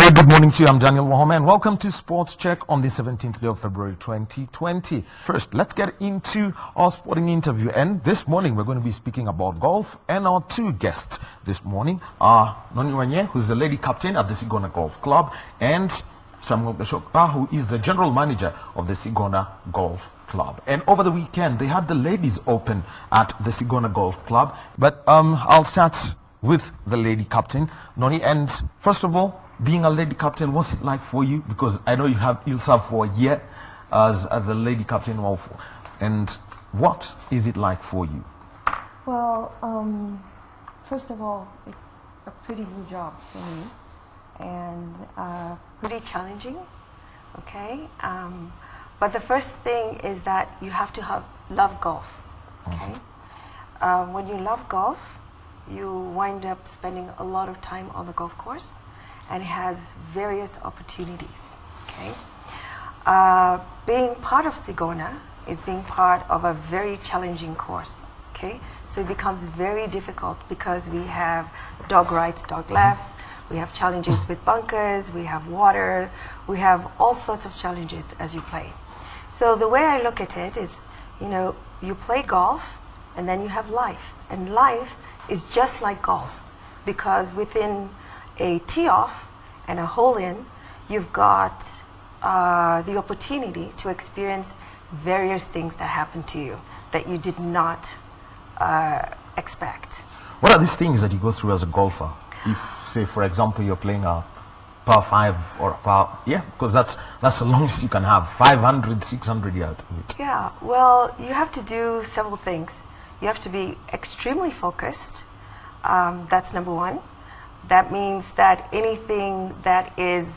very good morning to you. I'm Daniel Wahome, and welcome to Sports Check on the 17th day of February 2020. First, let's get into our sporting interview. And this morning, we're going to be speaking about golf. And our two guests this morning are Noni Wanye, who's the lady captain at the Sigona Golf Club, and Samuel Gachoka, who is the general manager of the Sigona Golf Club. And over the weekend, they had the ladies open at the Sigona Golf Club. But I'll start with the lady captain, Noni. And first of all, being a lady captain, what's it like for you? Because I know you'll serve for a year as the lady captain of, and what is it like for you? Well, first of all, it's a pretty new job for me, and pretty challenging. Okay, but the first thing is that you have to love golf. Okay, when you love golf, you wind up spending a lot of time on the golf course, and it has various opportunities. Okay, being part of Sigona is being part of a very challenging course. Okay, so it becomes very difficult because we have dog rights, dog lefts, we have challenges with bunkers, we have water, we have all sorts of challenges as you play. So the way I look at it is, you play golf and then you have life, and life is just like golf, because within a tee-off and a hole-in, you've got the opportunity to experience various things that happen to you that you did not expect. What are these things that you go through as a golfer? If, say, for example, you're playing a par 5 or a par, because that's the longest you can have, 500, 600 yards. Yeah, well, you have to do several things. You have to be extremely focused. That's number one. That means that anything that is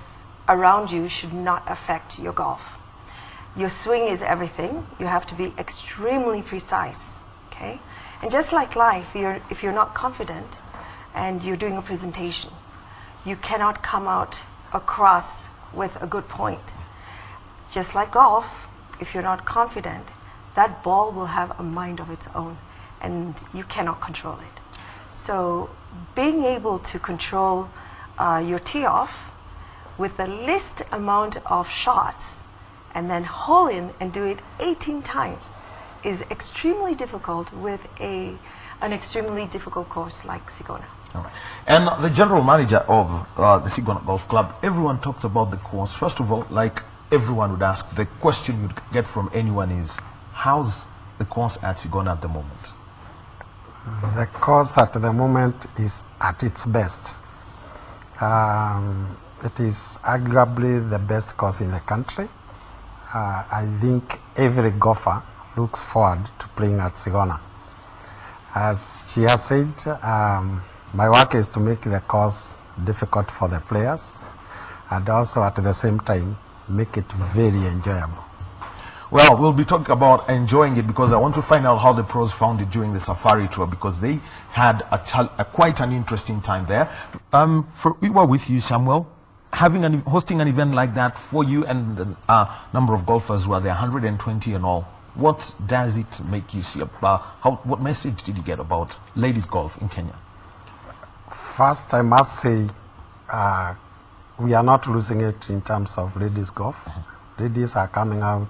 around you should not affect your golf. Your swing is everything. You have to be extremely precise. Okay? And just like life, if you're not confident and you're doing a presentation, you cannot come out across with a good point. Just like golf, if you're not confident, that ball will have a mind of its own, and you cannot control it. So being able to control your tee-off with the least amount of shots and then hole in and do it 18 times is extremely difficult with an extremely difficult course like Sigona. All right. And the general manager of the Sigona Golf Club, everyone talks about the course. First of all, like everyone would ask, the question you'd get from anyone is, how's the course at Sigona at the moment? The course at the moment is at its best. It is arguably the best course in the country. I think every golfer looks forward to playing at Sigona. As she has said, my work is to make the course difficult for the players and also at the same time make it very enjoyable. Well, we'll be talking about enjoying it, because I want to find out how the pros found it during the safari tour, because they had quite an interesting time there. We were with you, Samuel, hosting an event like that for you and a number of golfers who are there, 120 and all. What does it make you see about, what message did you get about ladies golf in Kenya? First, I must say we are not losing it in terms of ladies golf. Ladies are coming out,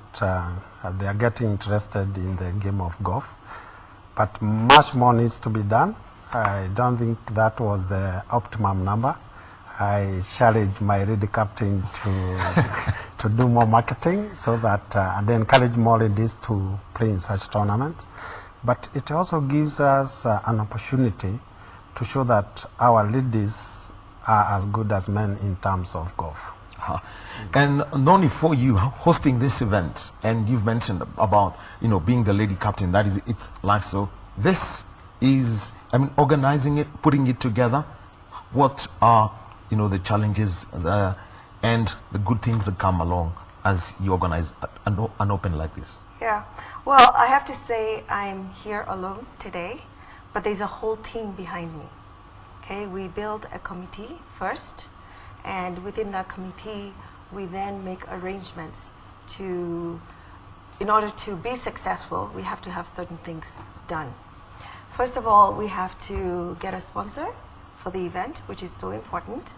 they are getting interested in the game of golf, but much more needs to be done. I don't think that was the optimum number. I challenge my lady captain to do more marketing so that and encourage more ladies to play in such tournaments. But it also gives us an opportunity to show that our ladies are as good as men in terms of golf. And Noni, for you hosting this event, and you've mentioned about being the lady captain, that is its life. So this is, organizing it, putting it together. What are the challenges and the good things that come along as you organize an open like this? Yeah, well, I have to say I'm here alone today, but there's a whole team behind me. Okay, we build a committee first, and within that committee, we then make arrangements in order to be successful, we have to have certain things done. First of all, we have to get a sponsor for the event, which is so important.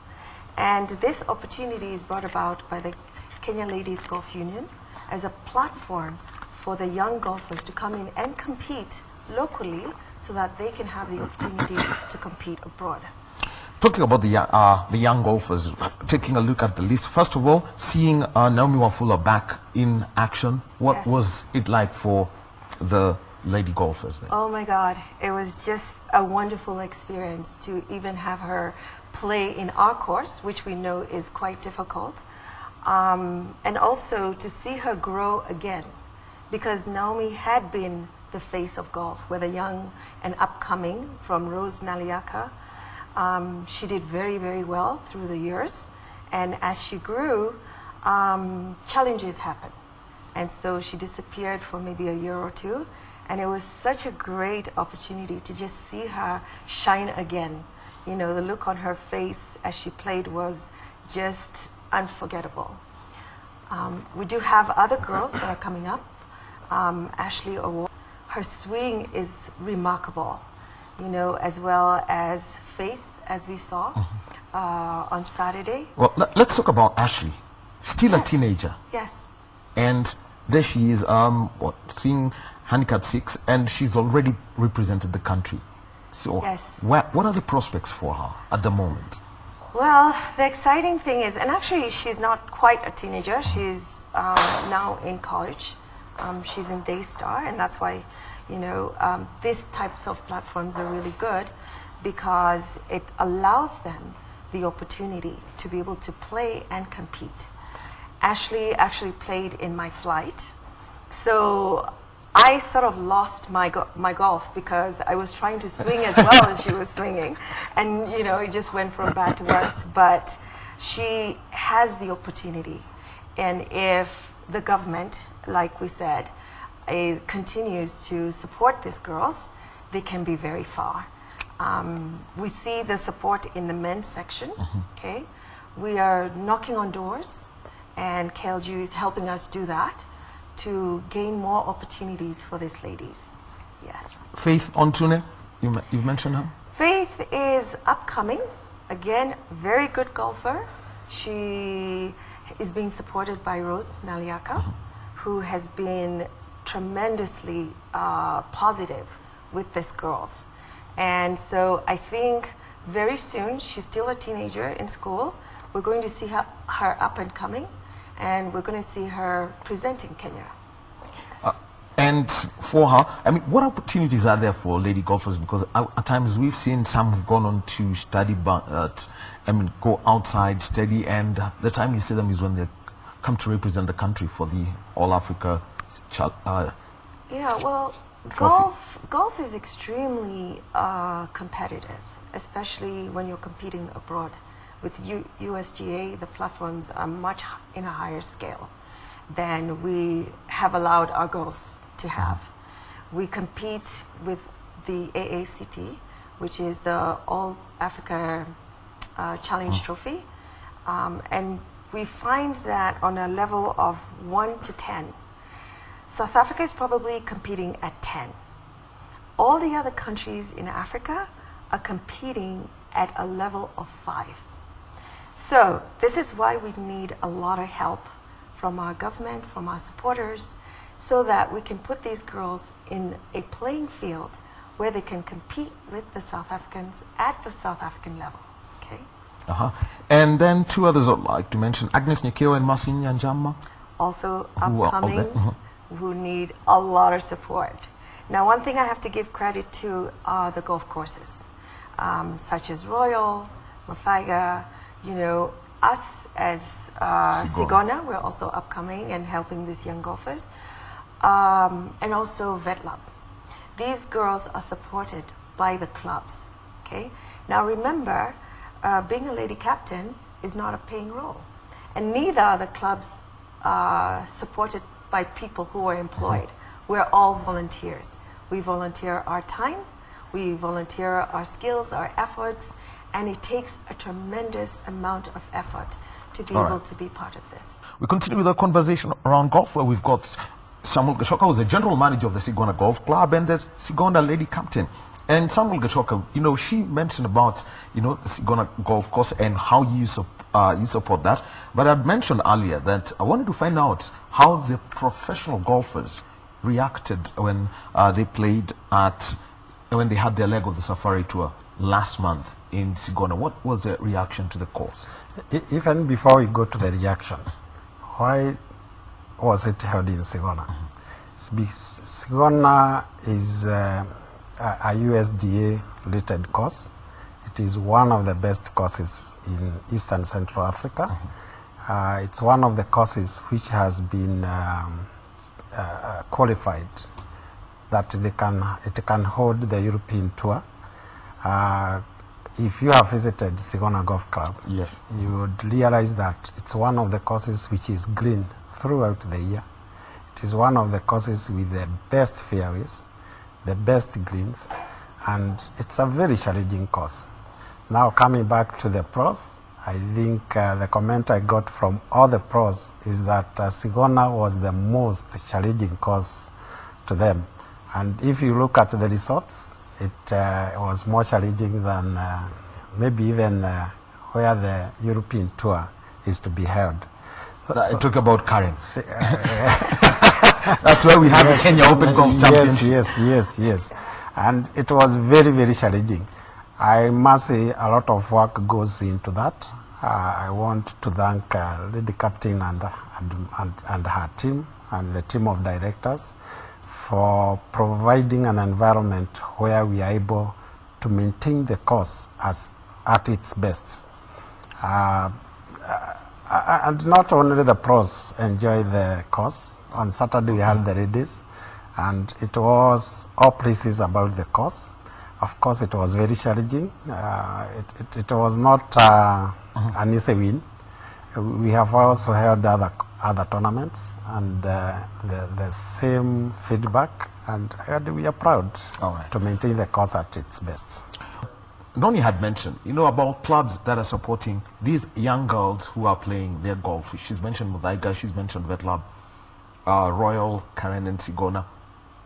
And this opportunity is brought about by the Kenya Ladies Golf Union as a platform for the young golfers to come in and compete locally so that they can have the opportunity to compete abroad. Talking about the young golfers, taking a look at the list. First of all, seeing Naomi Wafula back in action, what Yes. was it like for the lady golfers then? Oh my God, it was just a wonderful experience to even have her play in our course, which we know is quite difficult. And also to see her grow again, because Naomi had been the face of golf, whether young and upcoming from Rose Naliaka. She did very, very well through the years. And as she grew, challenges happened. And so she disappeared for maybe a year or two. And it was such a great opportunity to just see her shine again. You know, the look on her face as she played was just unforgettable. We do have other girls that are coming up. Ashley Award, her swing is remarkable, you know, as well as Faith, as we saw on Saturday. Well, let's talk about Ashley. Still a Yes. teenager. Yes. And there she is, seeing handicap 6, and she's already represented the country. So Yes. what are the prospects for her at the moment? Well, the exciting thing is, and actually she's not quite a teenager, she's now in college. She's in Daystar, and that's why, you know, these types of platforms are really good because it allows them the opportunity to be able to play and compete. Ashley actually played in my flight, so I sort of lost my golf because I was trying to swing as well as she was swinging, and you know it just went from bad to worse. But she has the opportunity, and if the government, like we said, continues to support these girls, they can be very far. We see the support in the men's section. Okay, we are knocking on doors, and KLG is helping us do that to gain more opportunities for these ladies. Yes. Faith Ontune, you've mentioned her? Faith is upcoming. Again, very good golfer. She is being supported by Rose Naliaka, who has been tremendously positive with these girls. And so I think very soon, she's still a teenager in school, we're going to see her up and coming, and we're going to see her presenting Kenya. And for her, I mean, what opportunities are there for lady golfers? Because at times we've seen some who've gone on to study, but go outside, study, and the time you see them is when they come to represent the country for the All Africa. Yeah, well, Trophy. golf is extremely competitive, especially when you're competing abroad. With USGA, the platforms are much in a higher scale than we have allowed our girls to have. We compete with the AACT, which is the All Africa Challenge Trophy, and we find that on a level of 1 to 10, South Africa is probably competing at 10. All the other countries in Africa are competing at a level of 5. So this is why we need a lot of help from our government, from our supporters, so that we can put these girls in a playing field where they can compete with the South Africans at the South African level. Okay. And then two others I'd like to mention, Agnes Nyekeo and Masin Nyanjama. Also Who are upcoming, there? who need a lot of support. Now, one thing I have to give credit to are the golf courses, such as Royal, Mafaiga, you know, us as Sigona, we're also upcoming and helping these young golfers, and also VetLab. These girls are supported by the clubs, okay? Now remember, being a lady captain is not a paying role, and neither are the clubs supported by people who are employed. We're all volunteers. We volunteer our time, we volunteer our skills, our efforts, and it takes a tremendous amount of effort to be able to be part of this. We continue with our conversation around golf, where we've got Samuel Gachoka, who's the general manager of the Sigona Golf Club, and the Sigona lady captain. And Samuel Gachoka, you know, she mentioned about, you know, the Sigona Golf Course and how you you support that. But I'd mentioned earlier that I wanted to find out how the professional golfers reacted when they played when they had their leg of the Safari Tour last month in Sigona. What was their reaction to the course? Even before we go to the reaction, why was it held in Sigona? Sigona is a USDA rated course. It is one of the best courses in East and Central Africa. It's one of the courses which has been qualified that it can hold the European Tour. If you have visited Sigona Golf Club, yes, you would realize that it's one of the courses which is green throughout the year. It is one of the courses with the best fairways, the best greens, and it's a very challenging course. Now coming back to the pros, I think the comment I got from all the pros is that Sigona was the most challenging course to them. And if you look at the results, it was more challenging than maybe even where the European Tour is to be held. I talk about Karen. That's where we have the Kenya Open Golf Championship. Yes. And it was very, very challenging. I must say a lot of work goes into that. I want to thank Lady Captain and her team and the team of directors for providing an environment where we are able to maintain the course at its best. And not only the pros enjoy the course. On Saturday we had the ladies, and it was all praises about the course. Of course, it was very challenging. It was not an easy win. We have also held other tournaments, and the same feedback, and we are proud to maintain the course at its best. Noni had mentioned, about clubs that are supporting these young girls who are playing their golf. She's mentioned Mudaiga, she's mentioned Vetlab, Royal, Karen, and Sigona.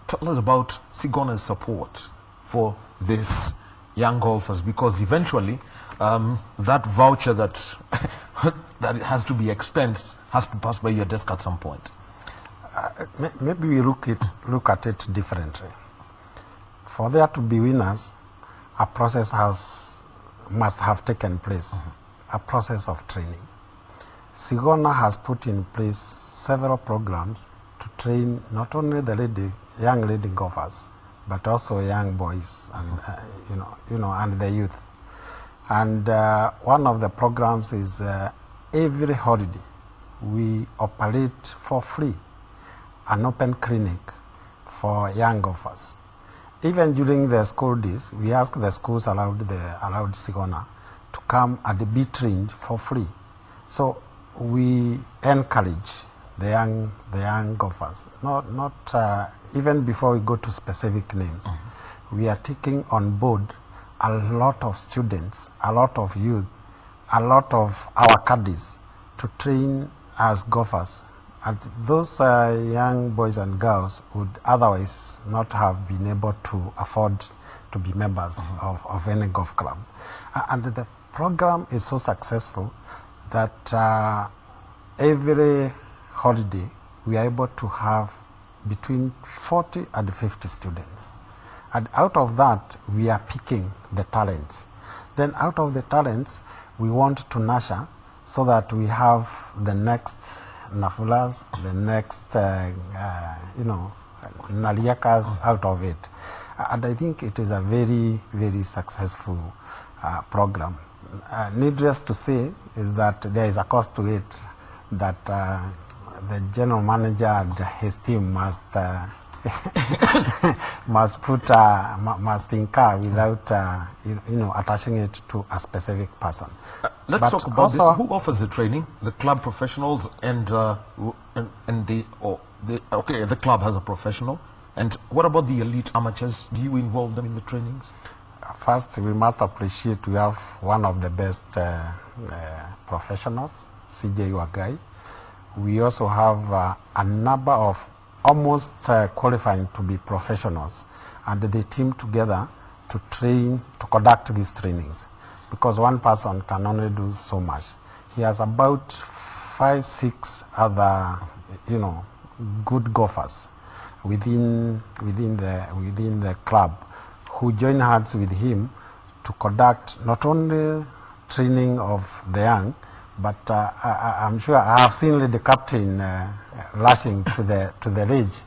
Tell us about Sigona's support for these young golfers, because eventually that voucher that that it has to be expensed has to pass by your desk at some point. Maybe we look at it differently. For there to be winners, a process must have taken place, a process of training. Sigona has put in place several programs to train not only the young lady golfers, but also young boys and and the youth. And one of the programs is every holiday we operate for free an open clinic for young golfers. Even during the school days, we ask the schools allowed Sigona to come and be trained for free. So we encourage the young golfers. Not even before we go to specific names, we are taking on board a lot of students, a lot of youth, a lot of our caddies to train as golfers. And those young boys and girls would otherwise not have been able to afford to be members of any golf club. And the program is so successful that every holiday we are able to have between 40 and 50 students. And out of that, we are picking the talents. Then out of the talents, we want to nurture so that we have the next Nafulas, the next, Naliakas out of it. And I think it is a very, very successful program. Needless to say is that there is a cost to it that the general manager and his team must must incur without attaching it to a specific person. Let's talk about this. Who offers the training? The club professionals and the club has a professional. And what about the elite amateurs? Do you involve them in the trainings? First, we must appreciate we have one of the best professionals, CJ Wagai. We also have a number of almost qualifying to be professionals, and they team together to conduct these trainings, because one person can only do so much. he has about 5, 6 other, good golfers within the club who join hands with him to conduct not only training of the young, but I'm sure I have seen the captain rushing to the ridge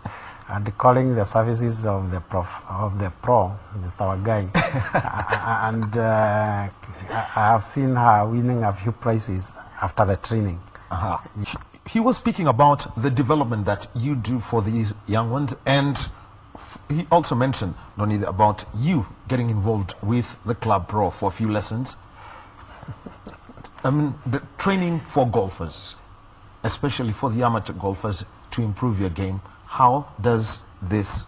and calling the services of the pro, Mr. Wagai, and I have seen her winning a few prizes after the training. He was speaking about the development that you do for these young ones, and he also mentioned, Noni, about you getting involved with the club pro for a few lessons. I mean, the training for golfers, especially for the amateur golfers, to improve your game. How does this,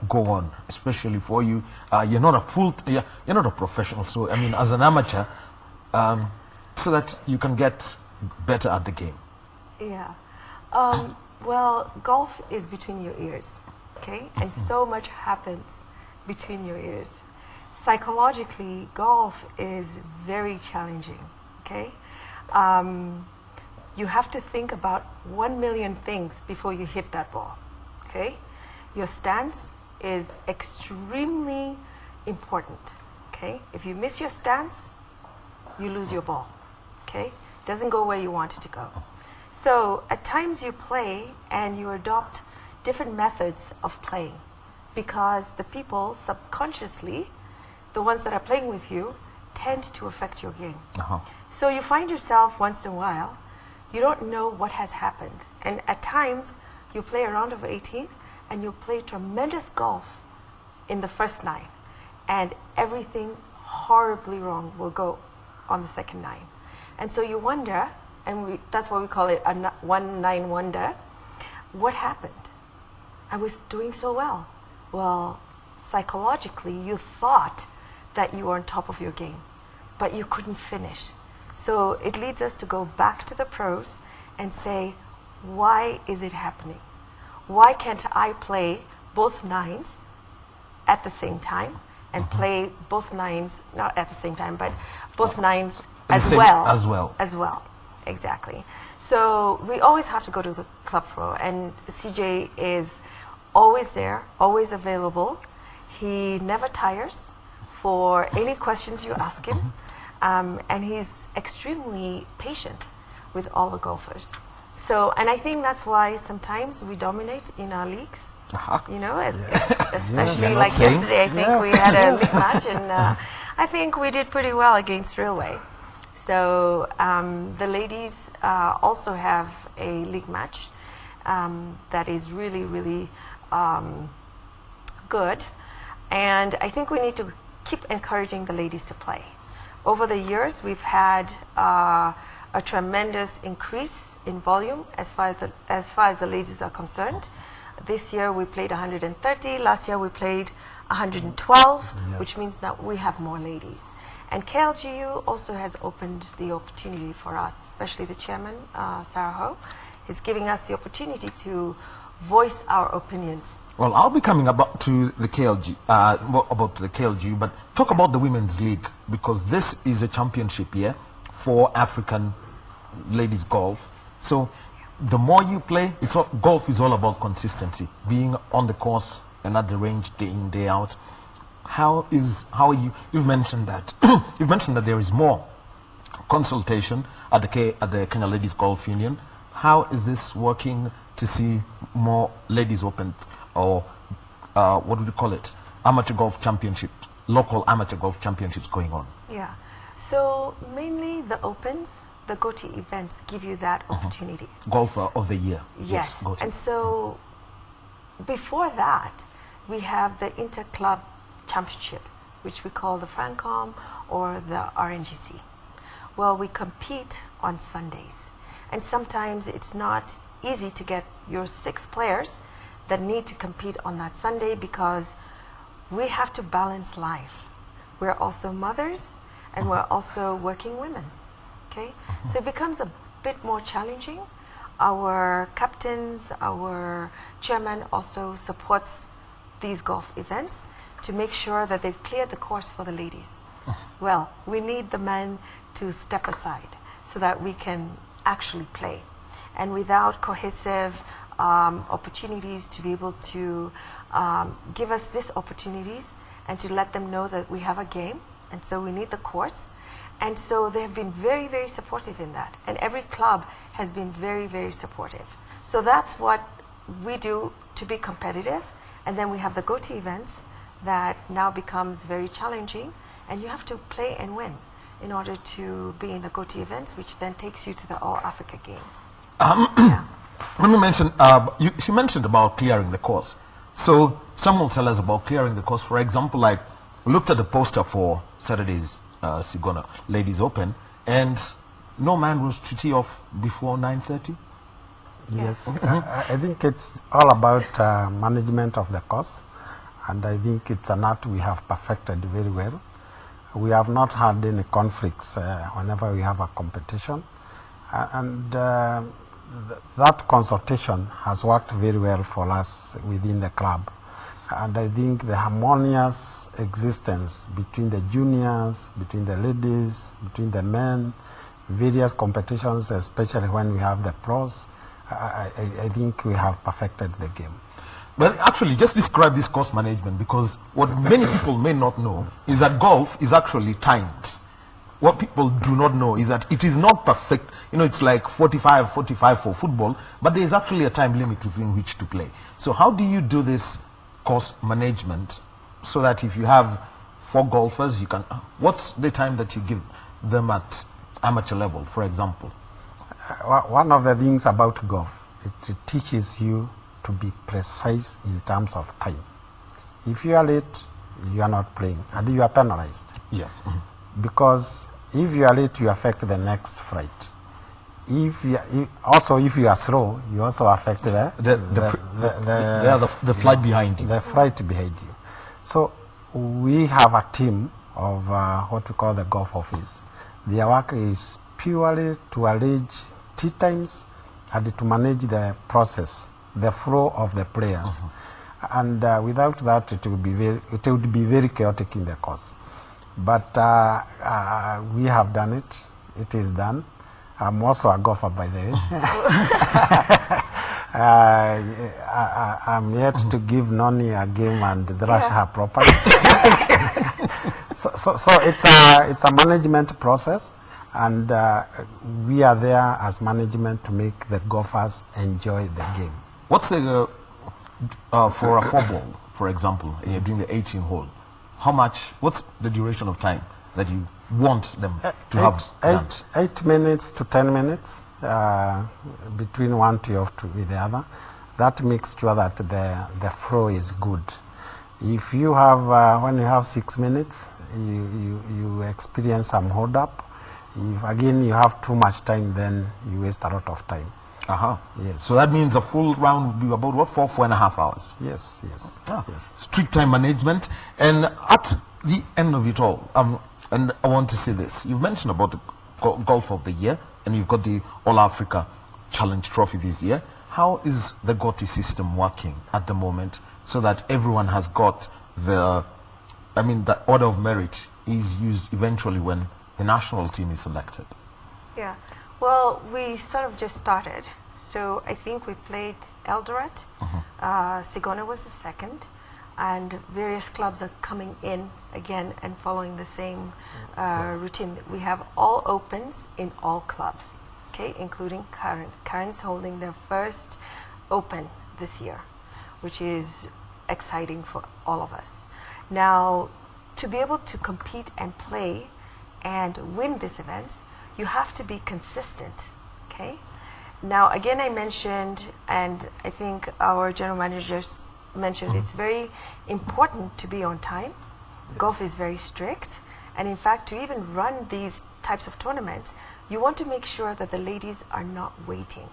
go on? Especially for you, you're not a professional. So I mean, as an amateur, so that you can get better at the game. Yeah. Well, golf is between your ears, okay? And so much happens between your ears. Psychologically, golf is very challenging, okay? You have to think about 1 million things before you hit that ball, okay? Your stance is extremely important, okay? If you miss your stance, you lose your ball, okay? It doesn't go where you want it to go. So at times you play and you adopt different methods of playing because the people subconsciously, the ones that are playing with you, tend to affect your game. So you find yourself once in a while, you don't know what has happened. And at times you play a round of 18 and you play tremendous golf in the first 9 and everything horribly wrong will go on the second 9. And so you wonder, and that's why we call it a 1-9 wonder, what happened? I was doing so well. Well, psychologically, you thought that you were on top of your game, but you couldn't finish. So it leads us to go back to the pros and say, why is it happening? Why can't I play both 9s at the same time and play both 9s, not at the same time, but both 9s as well. Exactly. So we always have to go to the club pro, and CJ is always there, always available. He never tires for any questions you ask him, and he's extremely patient with all the golfers. So, and I think that's why sometimes we dominate in our leagues. Especially like yesterday, I think we had a league match, and I think we did pretty well against Railway. So the ladies also have a league match that is really, really good. And I think we need to keep encouraging the ladies to play. Over the years, we've had a tremendous increase in volume as far as the ladies are concerned. This year we played 130. Last year we played 112, which means that we have more ladies. And KLGU also has opened the opportunity for us, especially the chairman, Sarah Ho, is giving us the opportunity to voice our opinions. Well, I'll be coming about to the KLG, about the KLGU, but talk about the Women's League, because this is a championship year for African ladies golf. So the more you play, golf is all about consistency, being on the course and at the range day in, day out. How are you? You've mentioned that you've mentioned that there is more consultation at the Kenya Ladies Golf Union. How is this working to see more ladies open, or what do we call it? Amateur golf championships, local amateur golf championships going on. Yeah. So mainly the opens, the go-to events give you that opportunity. Golfer of the year. Yes. And so before that, we have the inter-club championships, which we call the Francom or the RNGC. Well, we compete on Sundays, and sometimes it's not easy to get your 6 players that need to compete on that Sunday because we have to balance life. We're also mothers and we're also working women, okay? So it becomes a bit more challenging. Our captains, our chairman also supports these golf events to make sure that they've cleared the course for the ladies. Well, we need the men to step aside. so that we can actually play. And without cohesive opportunities to be able to give us these opportunities and to let them know that we have a game, and so we need the course. And so they have been very, very supportive in that. And every club has been very, very supportive. So that's what we do to be competitive. And then we have the go-to events that now becomes very challenging, and you have to play and win in order to be in the go-to events, which then takes you to the All Africa Games. Yeah. Let me mention, she mentioned about clearing the course. So some will tell us about clearing the course. For example, like we looked at the poster for Saturday's Sigona Ladies Open, and no man was to tee off before 9:30. Yes, I think it's all about management of the course, and I think it's an art we have perfected very well. We have not had any conflicts whenever we have a competition, and that consultation has worked very well for us within the club. And I think the harmonious existence between the juniors, between the ladies, between the men, various competitions, especially when we have the pros, I think we have perfected the game. Well, actually, just describe this course management, because what many people may not know is that golf is actually timed. What people do not know is that it is not perfect. You know, it's like 45 for football, but there is actually a time limit within which to play. So how do you do this course management so that if you have 4 golfers, you can, what's the time that you give them at amateur level, for example? One of the things about golf, it teaches you to be precise in terms of time. If you are late, you are not playing, and you are penalized. Yeah. Because if you are late, you affect the next flight. If you are slow, you also affect the flight behind you. The flight behind you. So we have a team of what we call the golf office. Their work is purely to arrange tee times and to manage the process, the flow of the players. And without that, it would be very chaotic in the course. But we have done it. It is done. I'm also a golfer, by the way. I'm yet to give Noni a game and thrash her properly. so it's a management process, and we are there as management to make the golfers enjoy the game. What's the for a 4-ball, for example, and you're doing the 18-hole? What's the duration of time that you want them to have? 8 minutes to 10 minutes between one tee off with the other. That makes sure that the flow is good. If you have when you have 6 minutes, you experience some hold up. If again you have too much time, then you waste a lot of time. Yes. So that means a full round would be about what, 4.5 hours? Yes. Yes. Strict time management. And at the end of it all, and I want to say this, you've mentioned about the Golf of the Year, and you've got the All Africa Challenge Trophy this year. How is the GOTY system working at the moment so that everyone has got the order of merit is used eventually when the national team is selected? Yeah. Well, we sort of just started. So I think we played Eldoret. Sigona was the second. And various clubs are coming in again and following the same routine. We have all opens in all clubs, okay, including Current. Current's holding their first open this year, which is exciting for all of us. Now, to be able to compete and play and win these events, you have to be consistent, okay? Now, again, I mentioned, and I think our general managers mentioned, it's very important to be on time. Yes. Golf is very strict, and in fact, to even run these types of tournaments, you want to make sure that the ladies are not waiting,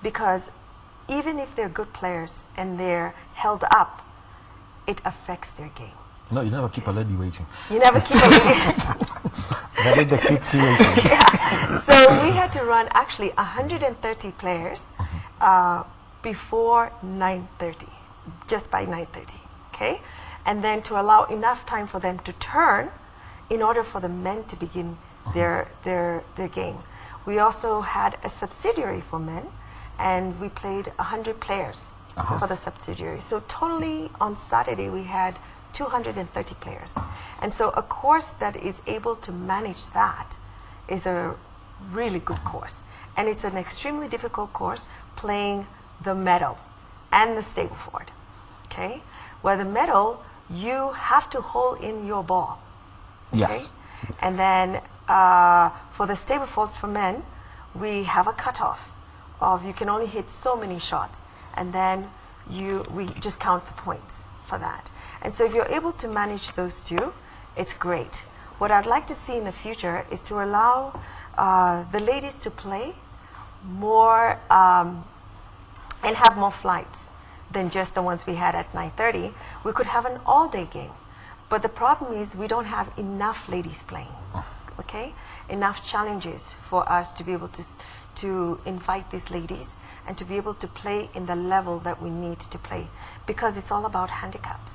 because even if they're good players and they're held up, it affects their game. No, you never keep a lady waiting. You never keep a lady waiting. The lady keeps you waiting. Yeah. So we had to run actually 130 players before 9:30. Just by 9:30, okay? And then to allow enough time for them to turn in order for the men to begin their game. We also had a subsidiary for men, and we played 100 players for the subsidiary. So totally on Saturday we had 230 players. And so a course that is able to manage that is a really good course. And it's an extremely difficult course, playing the medal and the stableford. Okay? Where the medal, you have to hold in your ball. Okay? Yes. And then for the stableford for men, we have a cutoff of you can only hit so many shots, and then we just count the points for that. And so if you're able to manage those two, it's great. What I'd like to see in the future is to allow the ladies to play more and have more flights than just the ones we had at 9:30. We could have an all-day game. But the problem is we don't have enough ladies playing, okay? Enough challenges for us to be able to invite these ladies and to be able to play in the level that we need to play, because it's all about handicaps.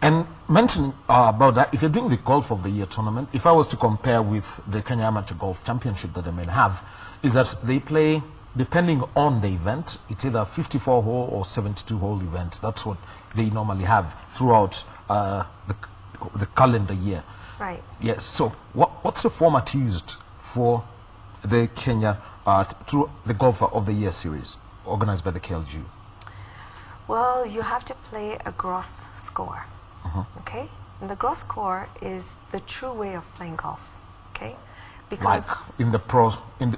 And mention about that, if you're doing the Golf of the Year tournament, if I was to compare with the Kenya Amateur Golf Championship that the men have, is that they play, depending on the event, it's either 54 hole or 72 hole event. That's what they normally have throughout the calendar year. Right. Yes. So what's the format used for the Kenya through the Golf of the Year series organized by the KLG? Well, you have to play a gross score. Okay? And the gross score is the true way of playing golf. Okay? Because Like in the pros, in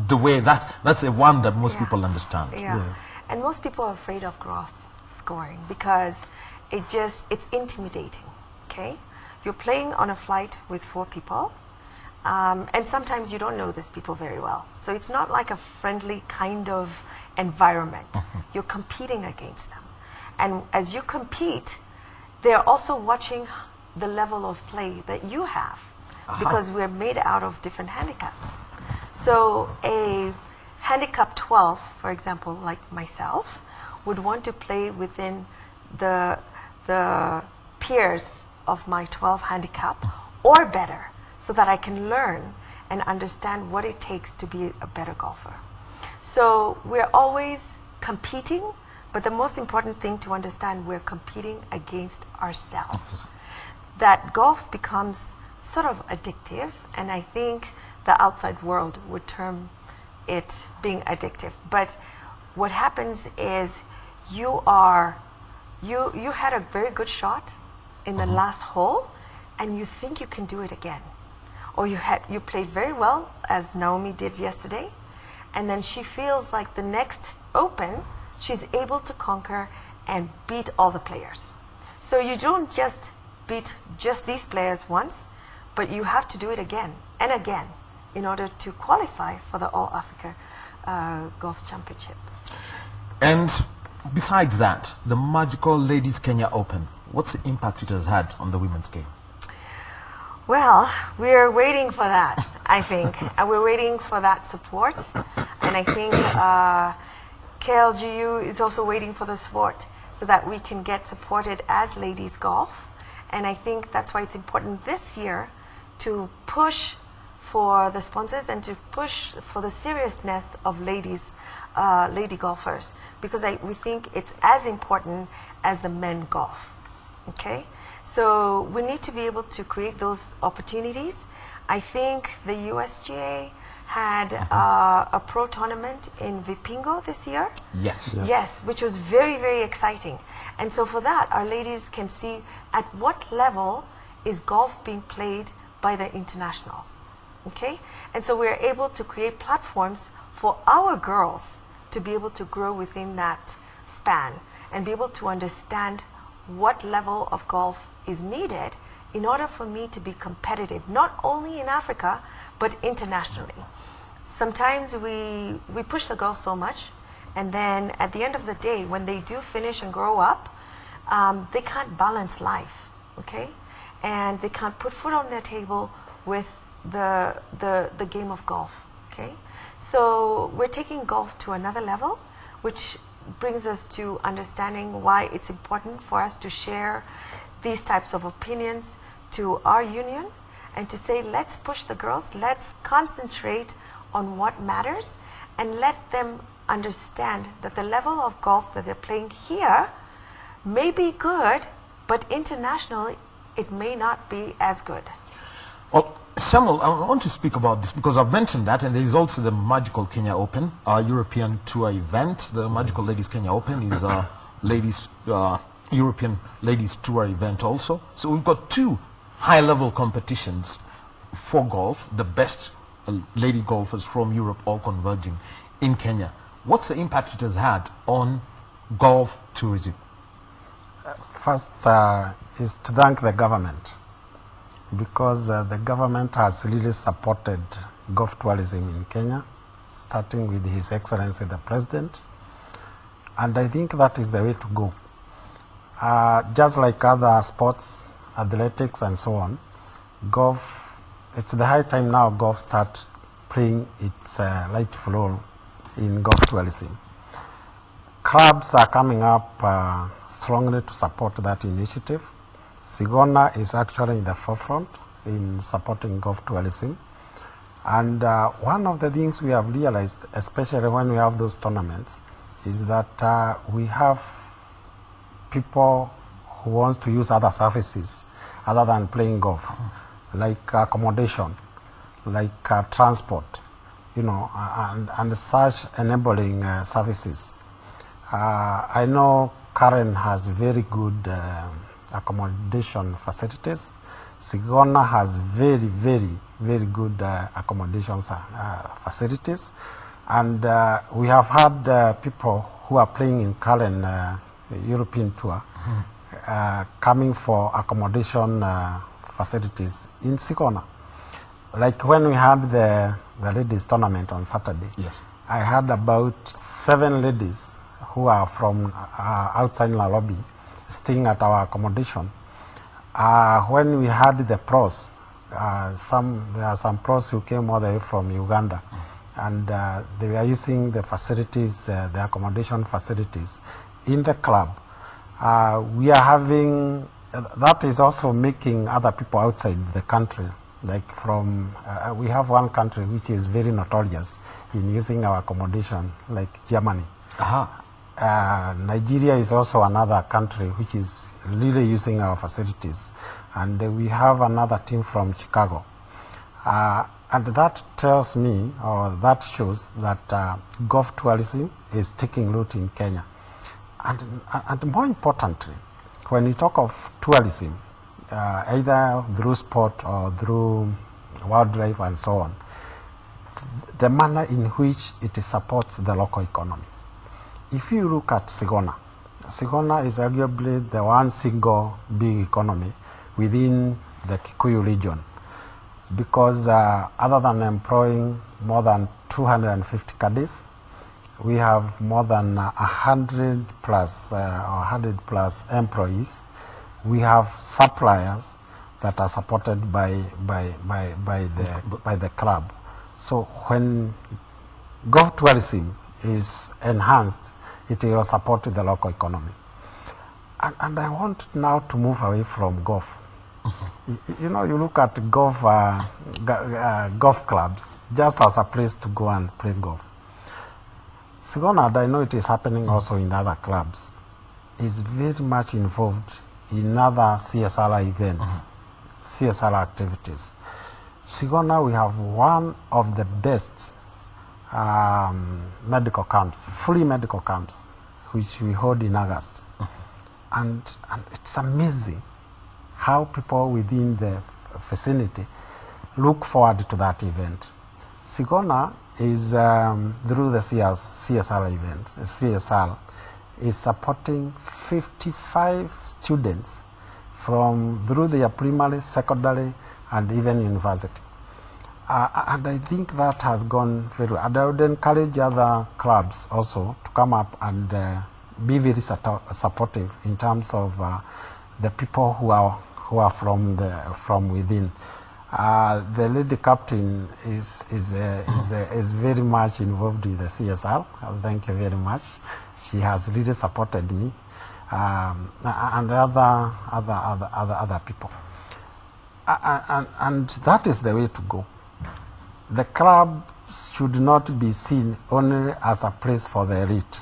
the way that's a one that most people understand. yeah. Yes. And most people are afraid of gross scoring because it's intimidating. Okay? You're playing on a flight with 4 people, and sometimes you don't know these people very well. So it's not like a friendly kind of environment. You're competing against them. And as you compete, they're also watching the level of play that you have, because we're made out of different handicaps. So a handicap 12, for example, like myself, would want to play within the peers of my 12 handicap or better, so that I can learn and understand what it takes to be a better golfer. So we're always competing, but the most important thing to understand, we're competing against ourselves. That golf becomes sort of addictive, and I think the outside world would term it being addictive. But what happens is you had a very good shot in the last hole, and you think you can do it again. Or you played very well, as Naomi did yesterday, and then she feels like the next Open, she's able to conquer and beat all the players. So you don't just beat just these players once, but you have to do it again and again in order to qualify for the All Africa Golf Championships. And besides that, the magical Ladies Kenya Open, what's the impact it has had on the women's game? Well, we're waiting for that, I think. And we're waiting for that support. And I think KLGU is also waiting for the support so that we can get supported as ladies golf. And I think that's why it's important this year to push for the sponsors and to push for the seriousness of lady golfers, because we think it's as important as the men golf. Okay? So we need to be able to create those opportunities. I think the USGA had a pro tournament in Vipingo this year. Yes. Yes, which was very, very exciting. And so for that, our ladies can see at what level is golf being played by the internationals. Okay? And so we're able to create platforms for our girls to be able to grow within that span and be able to understand what level of golf is needed in order for me to be competitive, not only in Africa, but internationally. Sometimes we push the girls so much, and then at the end of the day, when they do finish and grow up, they can't balance life, okay? And they can't put food on their table with the game of golf, okay? So we're taking golf to another level, which brings us to understanding why it's important for us to share these types of opinions to our union and to say, let's push the girls, let's concentrate on what matters and let them understand that the level of golf that they're playing here may be good, but internationally it may not be as good. Well, Samuel, I want to speak about this because I've mentioned that, and there is also the Magical Kenya Open, our European Tour event. The Magical Ladies Kenya Open is a European Ladies Tour event also. So we've got two high-level competitions for golf, the best lady golfers from Europe all converging in Kenya. What's the impact it has had on golf tourism? First is to thank the government, because the government has really supported golf tourism in Kenya, starting with His Excellency the President, and I think that is the way to go. Just like other sports, athletics and so on, golf, it's the high time now golf start playing its rightful role in golf tourism. Clubs are coming up strongly to support that initiative. Sigona is actually in the forefront in supporting golf tourism. And one of the things we have realized, especially when we have those tournaments, is that we have people who want to use other services other than playing golf, like accommodation, like transport, and such enabling services. I know Karen has very good accommodation facilities. Sigona has very, very, very good accommodation facilities. And we have had people who are playing in Karen European Tour coming for accommodation facilities in Sigona. Like when we had the ladies tournament on Saturday, yes, I had about 7 ladies who are from outside Nairobi staying at our accommodation. When we had the pros, there are some pros who came all the way from Uganda, and they were using the facilities, the accommodation facilities in the club. We are having, that is also making other people outside the country, like from, we have one country which is very notorious in using our accommodation, like Germany. Nigeria is also another country which is really using our facilities, and we have another team from Chicago, and that tells me, or that shows that golf tourism is taking root in Kenya. And more importantly, when we talk of tourism, either through sport or through wildlife and so on, the manner in which it supports the local economy. If you look at Sigona, Sigona is arguably the one single big economy within the Kikuyu region, because other than employing more than 250 caddies, we have more than 100 plus employees. We have suppliers that are supported by the club. So when golf tourism is enhanced, it will support the local economy. And I want now to move away from golf. You look at golf, golf clubs just as a place to go and play golf. Sigona, I know it is happening also in other clubs, is very much involved in other CSR events, CSR activities. Sigona, we have one of the best medical camps, free medical camps, which we hold in August. And it's amazing how people within the vicinity look forward to that event. Sigona is, through the CSR event, CSR, is supporting 55 students through their primary, secondary, and even university. And I think that has gone very well. And I would encourage other clubs also to come up and be very supportive in terms of the people who are from within. The lady captain is very much involved in the CSR. Thank you very much. She has really supported me, and other people. And that is the way to go. The club should not be seen only as a place for the elite.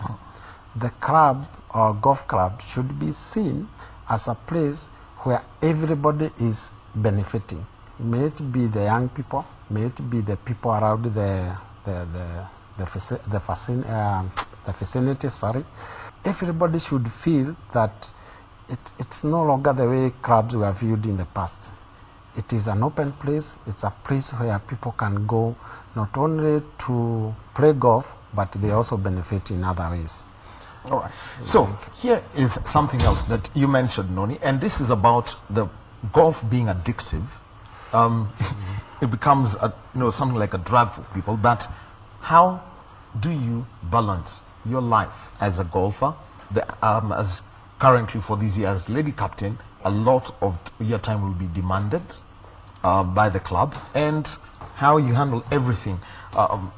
The club or golf club should be seen as a place where everybody is benefiting. May it be the young people, may it be the people around the vicinity. Sorry, everybody should feel that it's no longer the way clubs were viewed in the past. It is an open place. It's a place where people can go not only to play golf, but they also benefit in other ways. All right. So here is something else that you mentioned, Noni, and this is about the golf being addictive. It becomes something like a drug for people. But how do you balance your life as a golfer, as currently for this year as lady captain? A lot of your time will be demanded by the club, and how you handle everything,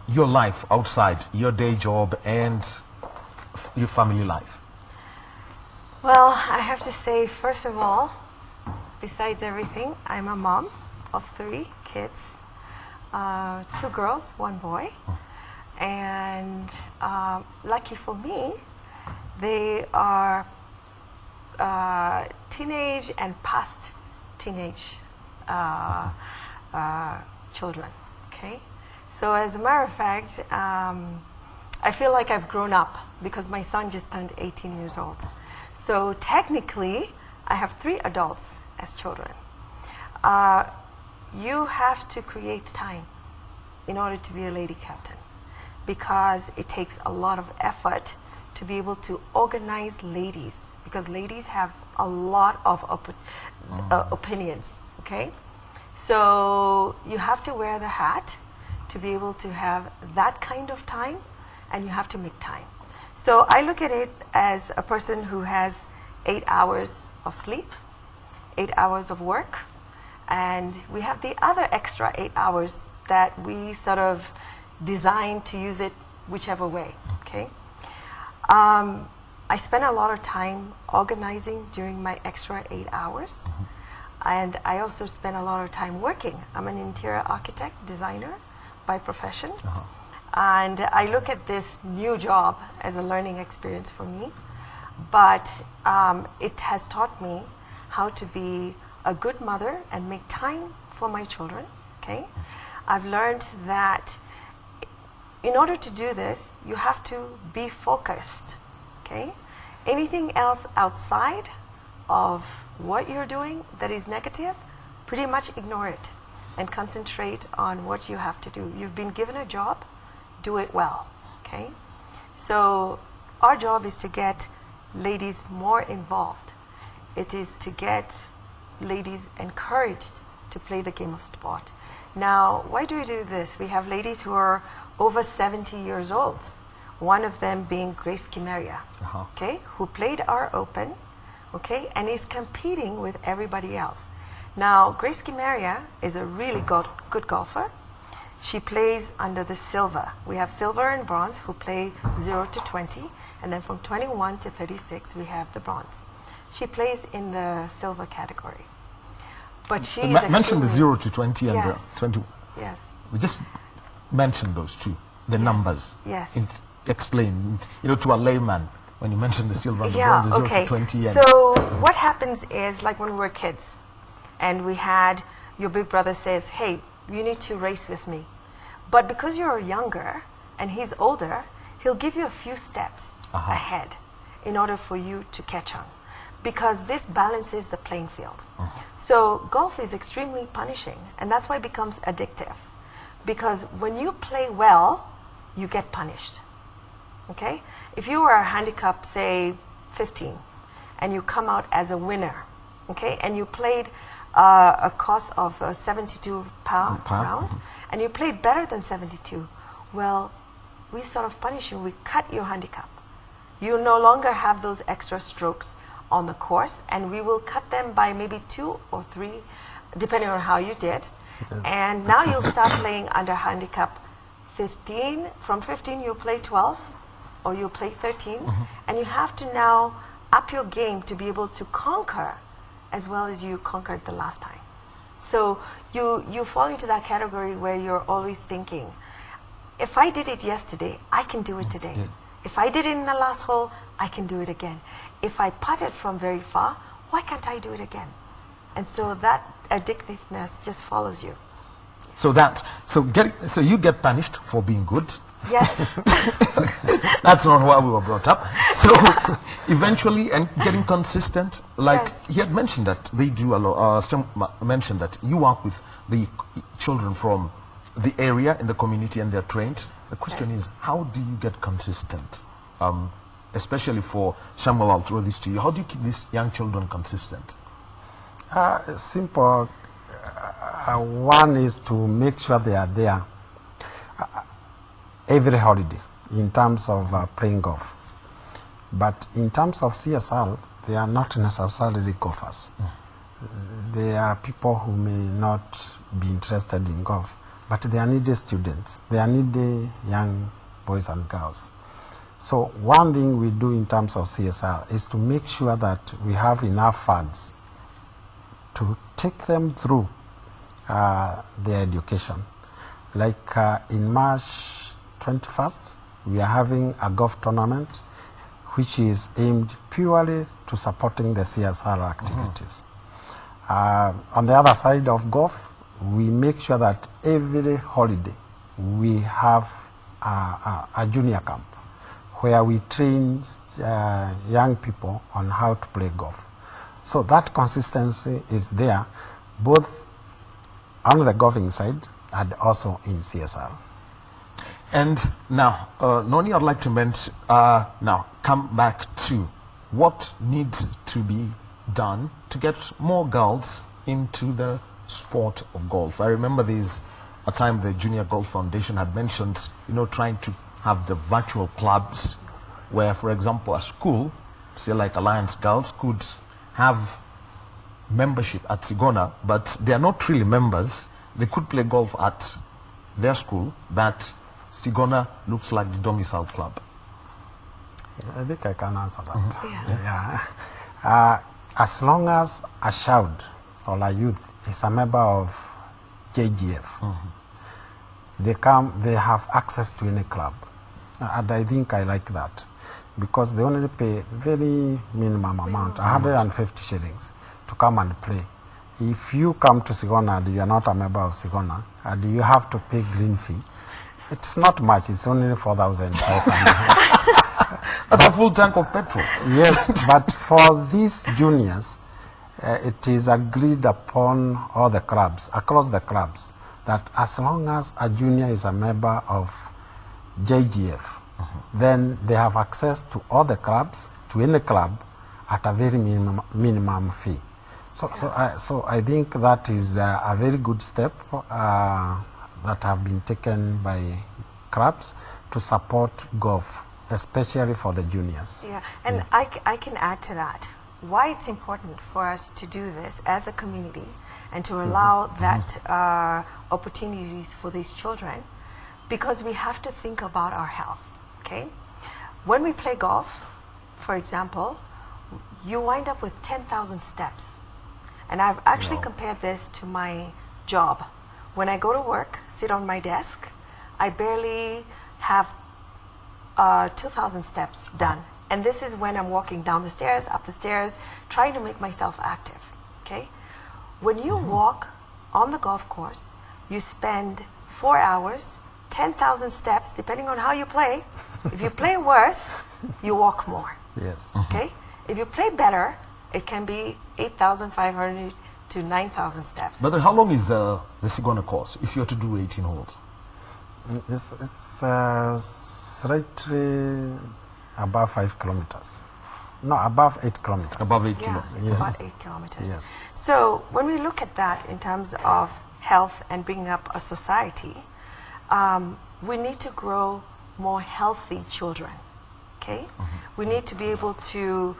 your life outside your day job and your family life. Well, I have to say, first of all, besides everything, I'm a mom of 3 kids, 2 girls, 1 boy, and lucky for me, they are teenage and past teenage children. Okay, so as a matter of fact, I feel like I've grown up because my son just turned 18 years old. So technically, I have 3 adults as children. You have to create time in order to be a lady captain, because it takes a lot of effort to be able to organize ladies, because ladies have a lot of opinions, okay? So you have to wear the hat to be able to have that kind of time, and you have to make time. So I look at it as a person who has 8 hours of sleep, 8 hours of work, and we have the other extra 8 hours that we sort of design to use it whichever way, okay? I spend a lot of time organizing during my extra 8 hours, and I also spend a lot of time working. I'm an interior architect, designer by profession, and I look at this new job as a learning experience for me, but it has taught me how to be a good mother and make time for my children, okay? I've learned that in order to do this, you have to be focused, okay? Anything else outside of what you're doing that is negative, pretty much ignore it and concentrate on what you have to do. You've been given a job, do it well, okay? So our job is to get ladies more involved. It is to get ladies encouraged to play the game of sport. Now, why do we do this? We have ladies who are over 70 years old, one of them being Grace Kimeria, okay, who played our Open, okay, and is competing with everybody else. Now, Grace Kimeria is a really good golfer. She plays under the silver. We have silver and bronze who play 0 to 20, and then from 21 to 36 we have the bronze. She plays in the silver category. But she mentioned the 0 to 20 and yes. the 20. Yes. We just mentioned those two, the numbers. Yes. Explain, to a layman, when you mention the silver and the bronze, 0 to 20. And so what happens is, like when we were kids, and we had your big brother says, hey, you need to race with me. But because you're younger and he's older, he'll give you a few steps ahead in order for you to catch on, because this balances the playing field. So golf is extremely punishing, and that's why it becomes addictive, because when you play well, you get punished. Okay? If you were a handicap, say 15, and you come out as a winner, okay, and you played a course of 72 round, and you played better than 72, well, we sort of punish you. We cut your handicap. You no longer have those extra strokes on the course, and we will cut them by maybe 2 or 3, depending on how you did. Yes. And now you'll start playing under handicap 15. From 15, you'll play 12, or you'll play 13, and you have to now up your game to be able to conquer as well as you conquered the last time. So you fall into that category where you're always thinking, if I did it yesterday, I can do it today. Yeah. If I did it in the last hole, I can do it again. If I putted from very far, why can't I do it again? And so that addictiveness just follows you. So you get punished for being good. Yes. That's not why we were brought up. So eventually, and getting consistent, like Yes. he had mentioned that they do a lot. Mentioned that you work with the children from the area in the community and they're trained. The question Yes. is, how do you get consistent? Especially for Samuel, I'll throw this to you. How do you keep these young children consistent? Simple. One is to make sure they are there every holiday in terms of playing golf. But in terms of CSR, they are not necessarily golfers. They are people who may not be interested in golf, but they are needy students. They are needy young boys and girls. So one thing we do in terms of CSR is to make sure that we have enough funds to take them through their education. Like in March 21st, we are having a golf tournament which is aimed purely to supporting the CSR activities. On the other side of golf, we make sure that every holiday we have a junior camp where we train young people on how to play golf. So that consistency is there both on the golfing side and also in CSR. And now, Noni, I'd like to mention, now come back to what needs to be done to get more girls into the sport of golf. I remember there's a time the Junior Golf Foundation had mentioned, trying to have the virtual clubs where, for example, a school, say like Alliance Girls, could have membership at Sigona, but they are not really members. They could play golf at their school, but Sigona looks like the domicile club. I think I can answer that. Yeah. Yeah. As long as a child or a youth is a member of JGF, they have access to any club. And I think I like that because they only pay very minimum amount, 150 shillings, to come and play. If you come to Sigona and you are not a member of Sigona and you have to pay green fee, it's not much, it's only 4,500. That's a full tank of petrol. Yes, but for these juniors, it is agreed upon all the clubs, across the clubs, that as long as a junior is a member of JGF, then they have access to all the clubs, to any club, at a very minimum fee. So I think that is a very good step that have been taken by clubs to support golf, especially for the juniors. Yeah, and I can add to that. Why it's important for us to do this as a community and to allow that opportunities for these children, because we have to think about our health, okay? When we play golf, for example, you wind up with 10,000 steps. And I've actually compared this to my job. When I go to work, sit on my desk, I barely have 2,000 steps done. And this is when I'm walking down the stairs, up the stairs, trying to make myself active, okay? When you walk on the golf course, you spend 4 hours, 10,000 steps, depending on how you play. If you play worse, you walk more, Yes. okay? If you play better, it can be 8,500 to 9,000 steps. But then how long is the Sigona course if you're to do 18 holes? It's slightly above 5 kilometers. No, above 8 kilometers. Above 8 Yeah, kilometers. Yes. about 8 kilometers. Yes. So when we look at that in terms of health and bringing up a society, we need to grow more healthy children, okay? We need to be able to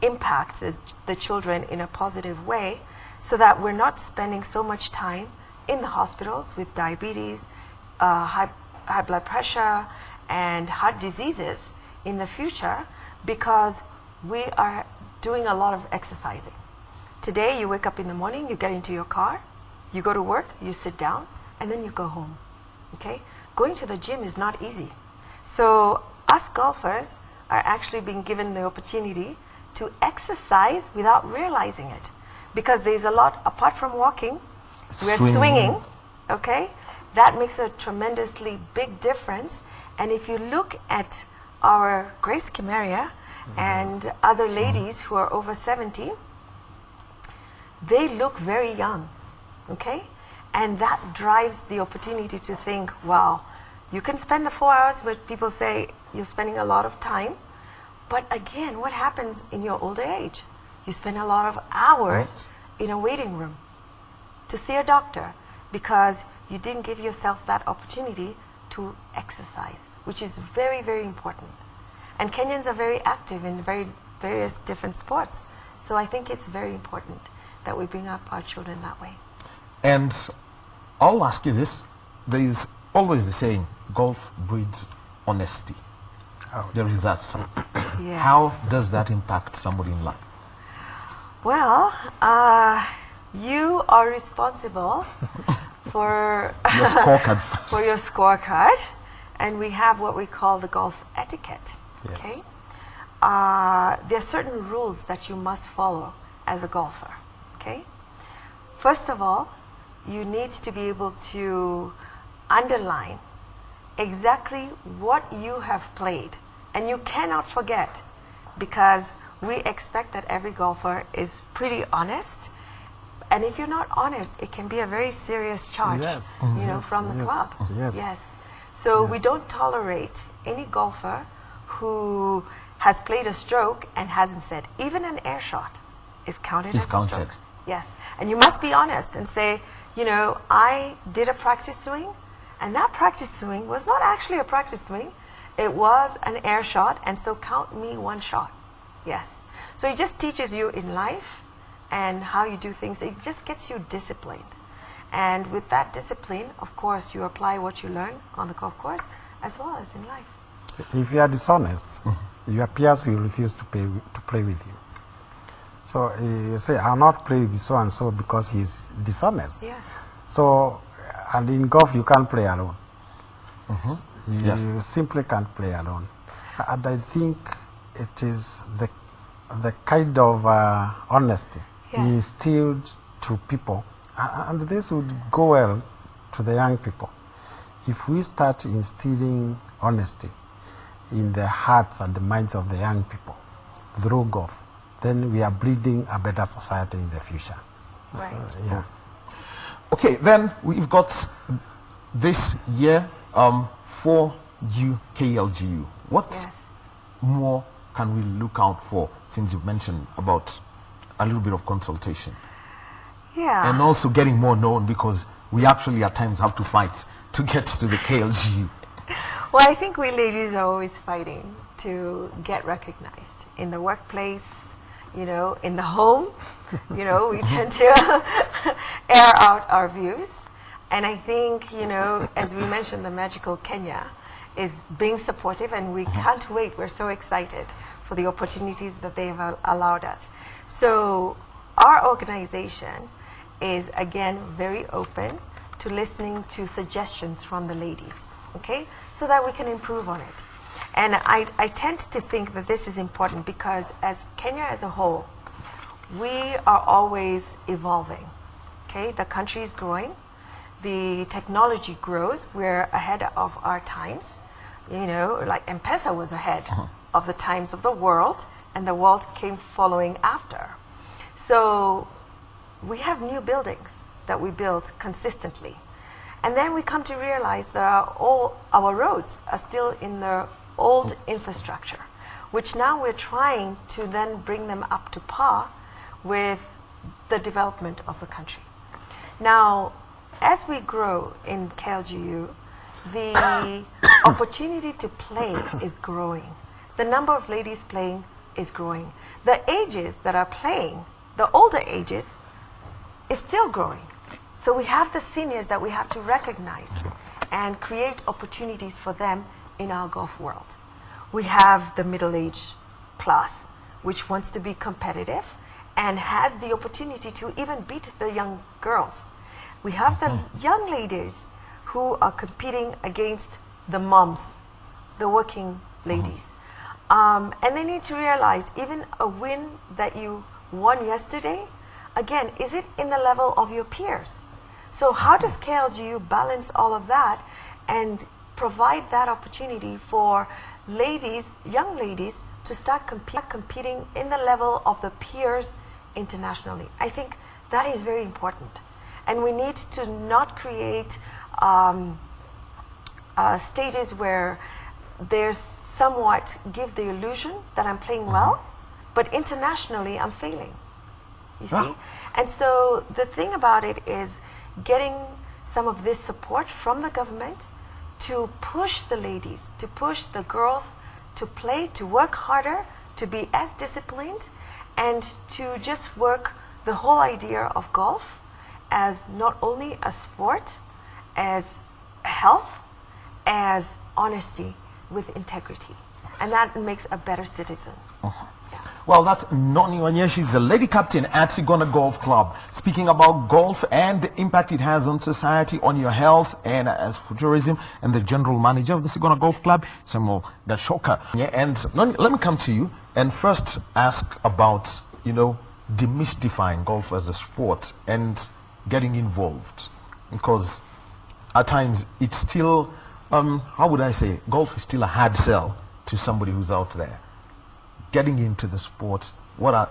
impact the children in a positive way so that we're not spending so much time in the hospitals with diabetes, high blood pressure, and heart diseases in the future because we are doing a lot of exercising. Today, you wake up in the morning, you get into your car, you go to work, you sit down, and then you go home, okay? going to the gym is not easy. So us golfers are actually being given the opportunity to exercise without realizing it. Because there's a lot, apart from walking, we're swinging, okay? That makes a tremendously big difference. And if you look at our Grace Kimeria and other ladies who are over 70, they look very young, okay? And that drives the opportunity to think, wow, you can spend the 4 hours, but people say you're spending a lot of time. But again, what happens in your older age? You spend a lot of hours in a waiting room to see a doctor because you didn't give yourself that opportunity to exercise, which is very, very important. And Kenyans are very active in various different sports. So I think it's very important that we bring up our children that way. And I'll ask you this. There is always the saying, golf breeds honesty. There is that saying. Yes. How does that impact somebody in life? Well, you are responsible for Your scorecard first. for your scorecard, and we have what we call the golf etiquette. Yes. Okay, there are certain rules that you must follow as a golfer. Okay, first of all, you need to be able to underline exactly what you have played, and you cannot forget, because we expect that every golfer is pretty honest. And if you're not honest, it can be a very serious charge, Yes. you know, Yes. from the Yes. club. Yes. So we Yes. don't tolerate any golfer who has played a stroke and hasn't said, even an air shot is counted Is as a counted. stroke. Yes. And you must be honest and say, you know, I did a practice swing, and that practice swing was not actually a practice swing. It was an air shot, and so count me one shot. Yes. So it just teaches you in life and how you do things. It just gets you disciplined. And with that discipline, of course, you apply what you learn on the golf course as well as in life. If you are dishonest, your peers will refuse to play with you. So you say, I'll not play with so and so because he's dishonest. Yes. So, and in golf, you can't play alone. You Yes. simply can't play alone. And I think it is the kind of honesty Yes. instilled to people, and this would go well to the young people. If we start instilling honesty in the hearts and the minds of the young people through golf, then we are breeding a better society in the future. Right. Yeah. Okay, then we've got this year for you, KLGU. What Yes. more can we look out for, since you've mentioned about a little bit of consultation Yeah. and also getting more known, because we actually at times have to fight to get to the KLGU. Well, I think we ladies are always fighting to get recognized in the workplace, you know, in the home. You know, we tend to air out our views. And I think, you know, as we mentioned, the magical Kenya is being supportive, and we can't wait. We're so excited for the opportunities that they've allowed us. So our organization is, again, very open to listening to suggestions from the ladies, okay, so that we can improve on it. And I tend to think that this is important because as Kenya as a whole, we are always evolving, okay? The country is growing, the technology grows, we're ahead of our times. You know, like M-Pesa was ahead of the times of the world, and the world came following after. So we have new buildings that we build consistently. And then we come to realize that all our roads are still in their old infrastructure, which now we're trying to then bring them up to par with the development of the country. Now, as we grow in KLGU, the opportunity to play is growing. The number of ladies playing is growing. The ages that are playing, the older ages, is still growing. So we have the seniors that we have to recognize and create opportunities for them in our golf world. We have the middle-aged class, which wants to be competitive and has the opportunity to even beat the young girls. We have the young ladies who are competing against the moms, the working ladies. And they need to realize even a win that you won yesterday, again, is it in the level of your peers? So how does KLGU balance all of that and provide that opportunity for ladies, young ladies, to start competing in the level of the peers internationally? I think that is very important. And we need to not create stages where there's somewhat give the illusion that I'm playing well, but internationally I'm failing. You see? And so the thing about it is getting some of this support from the government to push the ladies, to push the girls to play, to work harder, to be as disciplined, and to just work the whole idea of golf as not only a sport, as health, as honesty with integrity. And that makes a better citizen. Well, that's Noni Wanye. She's the lady captain at Sigona Golf Club, speaking about golf and the impact it has on society, on your health, and as for tourism, and the general manager of the Sigona Golf Club, Samuel Gachoka. Yeah, and Noni, let me come to you and first ask about, demystifying golf as a sport and getting involved, because at times it's still, how would I say, golf is still a hard sell to somebody who's out there. Getting into the sport, what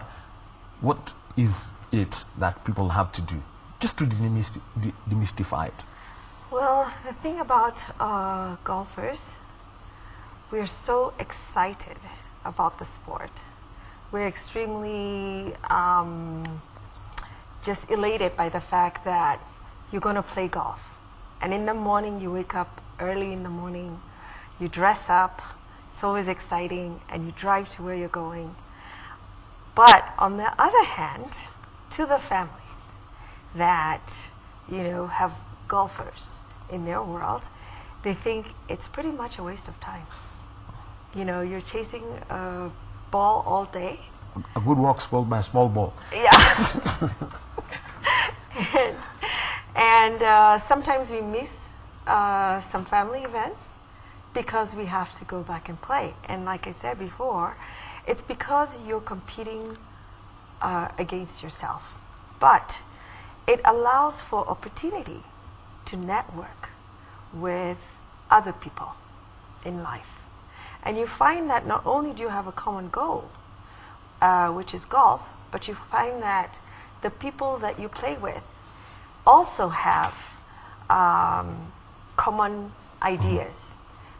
is it that people have to do just to demystify it? Well, the thing about golfers, we're so excited about the sport. We're extremely just elated by the fact that you're going to play golf. And in the morning, you wake up early in the morning, you dress up, it's always exciting, and you drive to where you're going. But on the other hand, to the families that, have golfers in their world, they think it's pretty much a waste of time. You're chasing a ball all day. A good walk spoiled by a small ball. Yeah. and sometimes we miss some family events because we have to go back and play. And like I said before, it's because you're competing against yourself. But it allows for opportunity to network with other people in life. And you find that not only do you have a common goal, which is golf, but you find that the people that you play with also have common ideas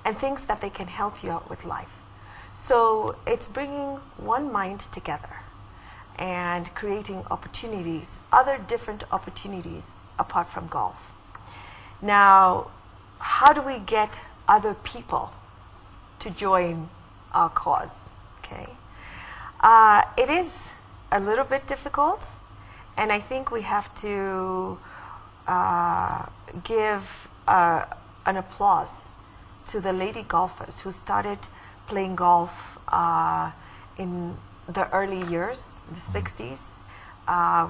and things that they can help you out with life. So it's bringing one mind together and creating opportunities, other different opportunities apart from golf. Now, how do we get other people to join our cause? Okay, it is a little bit difficult, and I think we have to give an applause to the lady golfers who started playing golf in the early years, the 60s,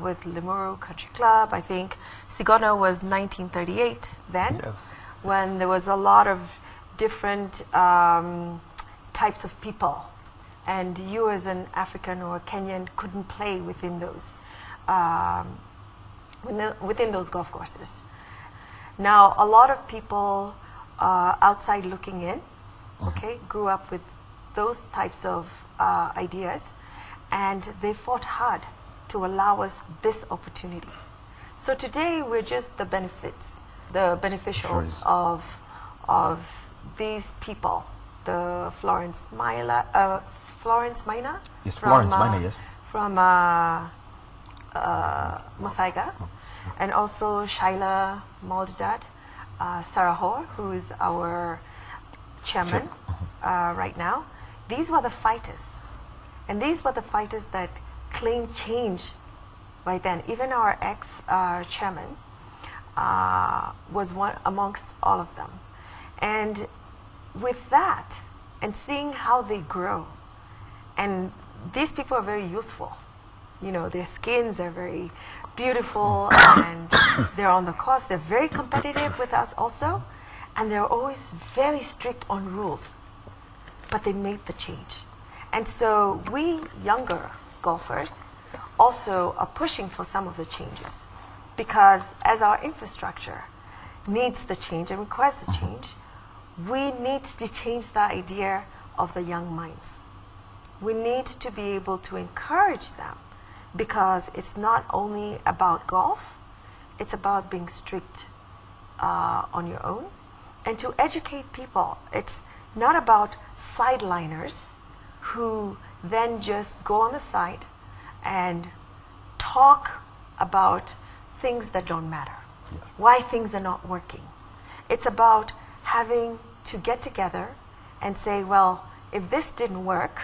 with Limuru Country Club. I think Sigona was 1938 then, when there was a lot of different types of people, and you as an African or Kenyan couldn't play within those golf courses. Now, a lot of people outside looking in, grew up with those types of ideas, and they fought hard to allow us this opportunity. So today we're just the beneficiaries of these people. The Florence Minor, yes, Florence Minor, yes, from Muthaiga, and also Shaila Maldadad, Sarah Hoare, who is our chairman right now. These were the fighters, and these were the fighters that claimed change right then. Even our ex-chairman was one amongst all of them. And with that, and seeing how they grow, and these people are very youthful, their skins are very beautiful, and they're on the course. They're very competitive with us also, and they're always very strict on rules. But they made the change. And so we younger golfers also are pushing for some of the changes, because as our infrastructure needs the change and requires the change, we need to change the idea of the young minds. We need to be able to encourage them, because it's not only about golf, it's about being strict on your own, and to educate people. It's not about sideliners who then just go on the side and talk about things that don't matter, why things are not working. It's about having to get together and say, well, if this didn't work,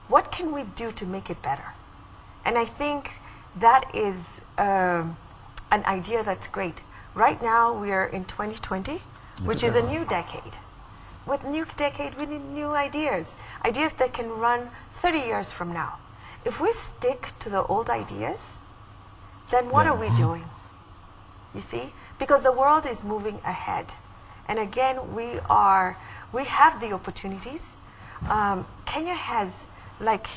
what can we do to make it better? And I think that is an idea that's great. Right now we are in 2020, which is a new decade. With new decade, we need new ideas, ideas that can run 30 years from now. If we stick to the old ideas, then what are we doing? You see? Because the world is moving ahead. And again, we have the opportunities. Kenya has, like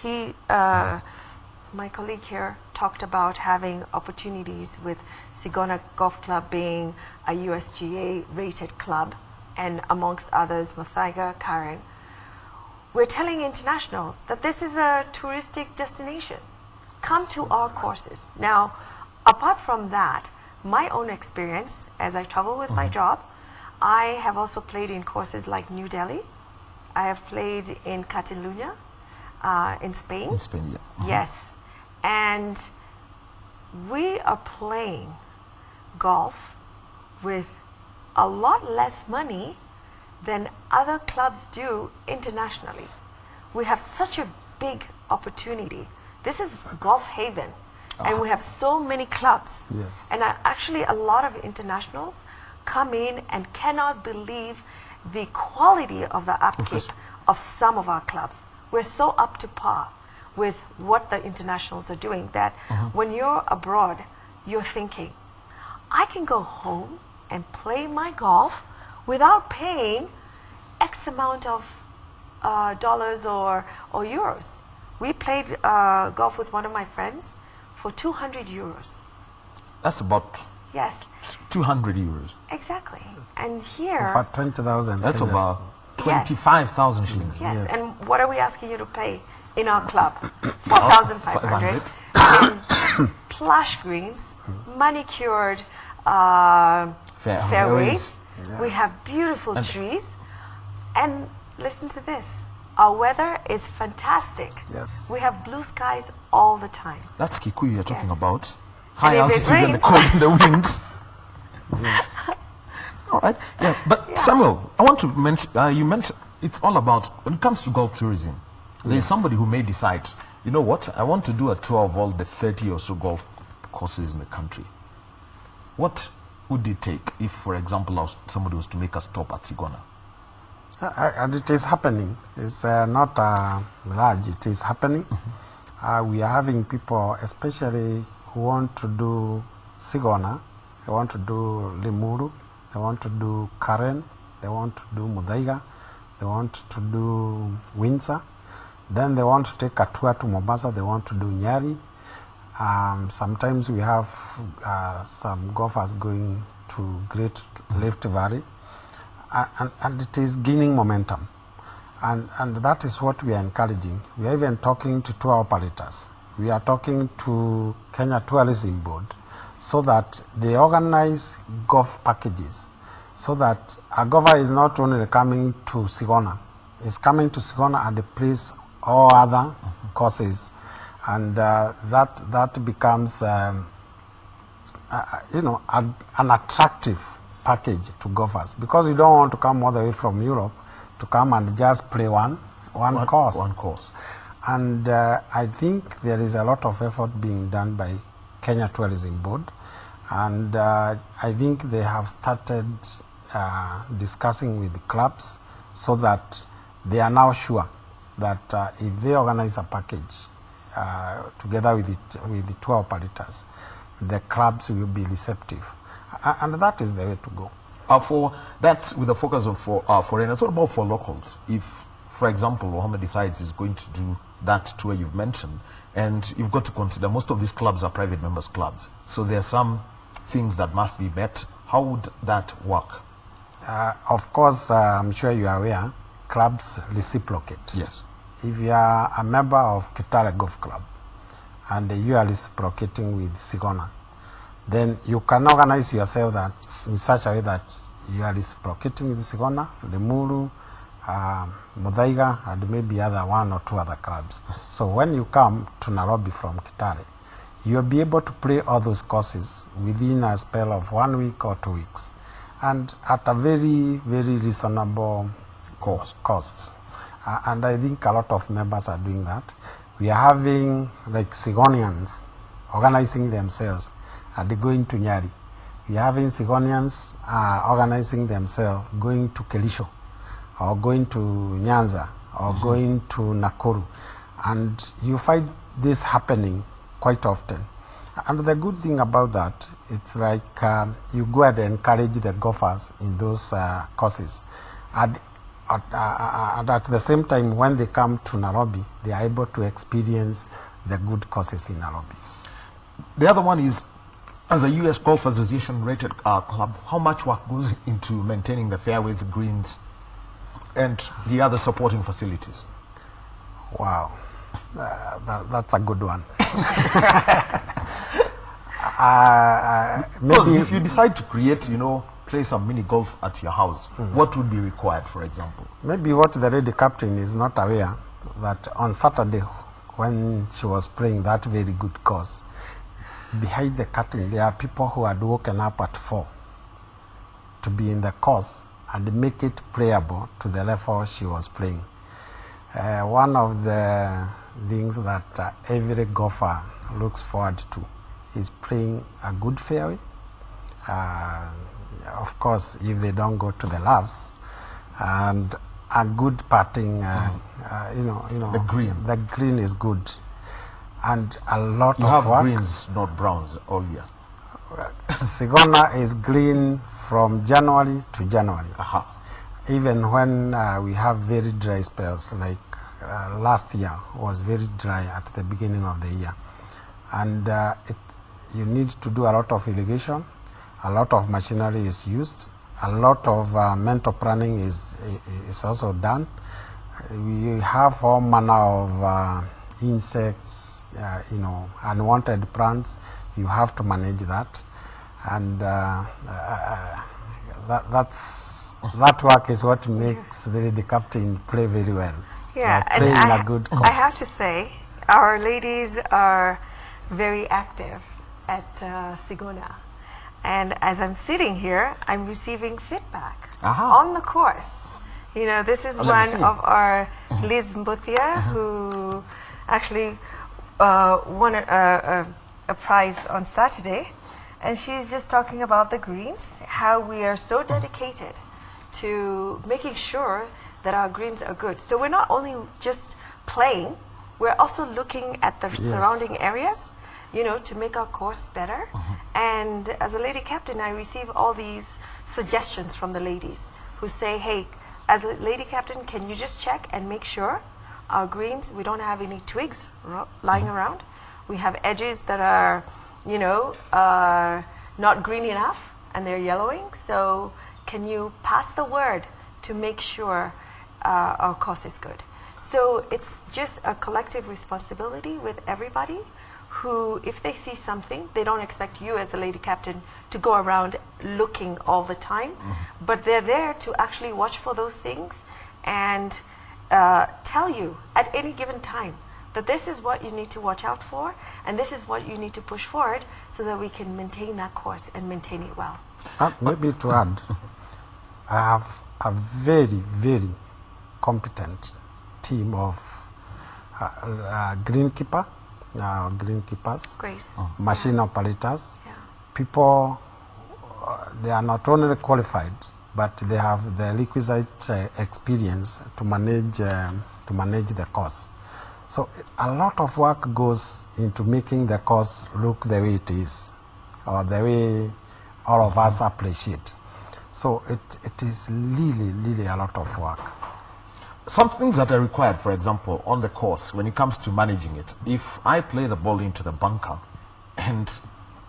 my colleague here talked about having opportunities with Sigona Golf Club being a USGA rated club, and amongst others, Muthaiga, Karen. We're telling internationals that this is a touristic destination. Come to our courses. Now, apart from that, my own experience as I travel with my job, I have also played in courses like New Delhi. I have played in Catalunya, in Spain. In Spain, yeah. Yes. And we are playing golf with a lot less money than other clubs do internationally. We have such a big opportunity. This is golf haven, and we have so many clubs. Yes. And actually a lot of internationals come in and cannot believe the quality of the upkeep of some of our clubs. We're so up to par with what the internationals are doing that when you're abroad, you're thinking, I can go home and play my golf without paying X amount of dollars or euros. We played golf with one of my friends for 200 euros. That's about Yes, 200 euros. exactly. And here, For 20,000. That's Kenya. about 25,000 shillings. yes, Yes. and what are we asking you to pay in our club? 4,500. In plush greens, manicured fairways. Yeah. We have beautiful trees. And listen to this. Our weather is fantastic. Yes. We have blue skies all the time. That's Kikuyu you're talking Yes. about. High And if it altitude and the rains- cold and the wind. Yes. All right. Yeah. But Yeah. Samuel, I want to mention, you mentioned it's all about, when it comes to golf tourism, there's somebody who may decide, you know what, I want to do a tour of all the 30 or so golf courses in the country. What would it take if, for example, somebody was to make a stop at Sigona? And it is happening. It's not large. It is happening. We are having people, especially who want to do Sigona, they want to do Limuru, they want to do Karen, they want to do Muthaiga, they want to do Windsor, then they want to take a tour to Mombasa, they want to do Nyeri. Sometimes we have some golfers going to Great Rift Valley, and it is gaining momentum. And that is what we are encouraging. We are even talking to tour operators. We are talking to Kenya Tourism Board so that they organize golf packages so that a golfer is not only coming to Sigona, is coming to Sigona and plays all other courses, and that becomes an attractive package to golfers, because you don't want to come all the way from Europe to come and just play one course. One course. And I think there is a lot of effort being done by Kenya Tourism Board, and I think they have started discussing with the clubs so that they are now sure that if they organize a package together with the tour operators, the clubs will be receptive. And that is the way to go. For that, with the focus on foreigners, what about for locals? If, for example, Mohammed decides he's going to do that tour you've mentioned, and you've got to consider most of these clubs are private members clubs, so there are some things that must be met. How would that work? Of course, I'm sure you are aware, clubs reciprocate. Yes. If you are a member of Kitale Golf Club and you are reciprocating with Sigona, then you can organize yourself that in such a way that you are reciprocating with Sigona, Limuru, Muthaiga, and maybe other one or two other clubs. So when you come to Nairobi from Kitale, you'll be able to play all those courses within a spell of 1 week or 2 weeks, and at a very, very reasonable cost. And I think a lot of members are doing that. We are having like Sigonians organizing themselves and going to Nyari. We are having Sigonians organizing themselves going to Kelisho, or going to Nyanza, or going to Nakuru. And you find this happening quite often. And the good thing about that, it's like you go and encourage the golfers in those courses. And at the same time, when they come to Nairobi, they are able to experience the good courses in Nairobi. The other one is, as a U.S. Golf Association rated club, how much work goes into maintaining the fairways, greens, and the other supporting facilities? Wow, that's a good one. Because if you decide to create, play some mini golf at your house, what would be required, for example? Maybe what the lady captain is not aware, that on Saturday, when she was playing that very good course, behind the curtain, there are people who had woken up at 4 to be in the course and make it playable to the level she was playing. One of the things that every golfer looks forward to is playing a good fairway. Of course, if they don't go to the loves, and a good putting, the green. The green is good. And a lot you of have work. greens, not browns, all year. Sigona is green from January to January. Even when we have very dry spells, like last year was very dry at the beginning of the year. And you need to do a lot of irrigation, a lot of machinery is used, a lot of mental planning is also done. We have all manner of insects, unwanted plants. You have to manage that, and that work is what makes the captain play very well. Yeah, playing and a good course. I have to say, our ladies are very active at Sigona, and as I'm sitting here, I'm receiving feedback on the course. This is one of our Liz Mbuthia, who actually won a prize on Saturday, and she's just talking about the greens, how we are so dedicated to making sure that our greens are good. So we're not only just playing, we're also looking at the surrounding areas, to make our course better. And as a lady captain, I receive all these suggestions from the ladies who say, hey, as a lady captain, can you just check and make sure our greens, we don't have any twigs lying around. We have edges that are, not green enough and they're yellowing. So can you pass the word to make sure our course is good? So it's just a collective responsibility with everybody who, if they see something, they don't expect you as a lady captain to go around looking all the time, but they're there to actually watch for those things and tell you at any given time that this is what you need to watch out for and this is what you need to push forward so that we can maintain that course and maintain it well. Maybe to add, I have a very, very competent team of greenkeepers, Grace. machine operators, Yeah. people, they are not only qualified, but they have the requisite experience to manage the course. So a lot of work goes into making the course look the way it is. or the way all of us appreciate. So it is really a lot of work. Some things that are required, for example, on the course, when it comes to managing it. If I play the ball into the bunker and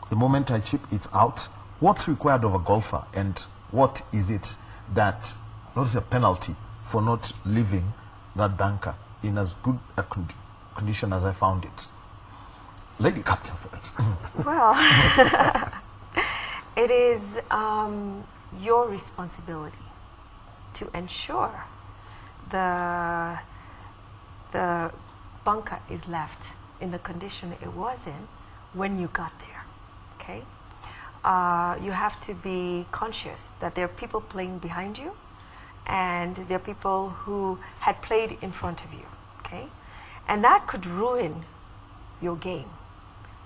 the moment I chip, it's out, what's required of a golfer and what is it that, what is a penalty for not leaving that bunker in as good a condition as I found it? Lady Captain first. Well, it is your responsibility to ensure the bunker is left in the condition it was in when you got there. Okay, you have to be conscious that there are people playing behind you, and there are people who had played in front of you. Okay, and that could ruin your game.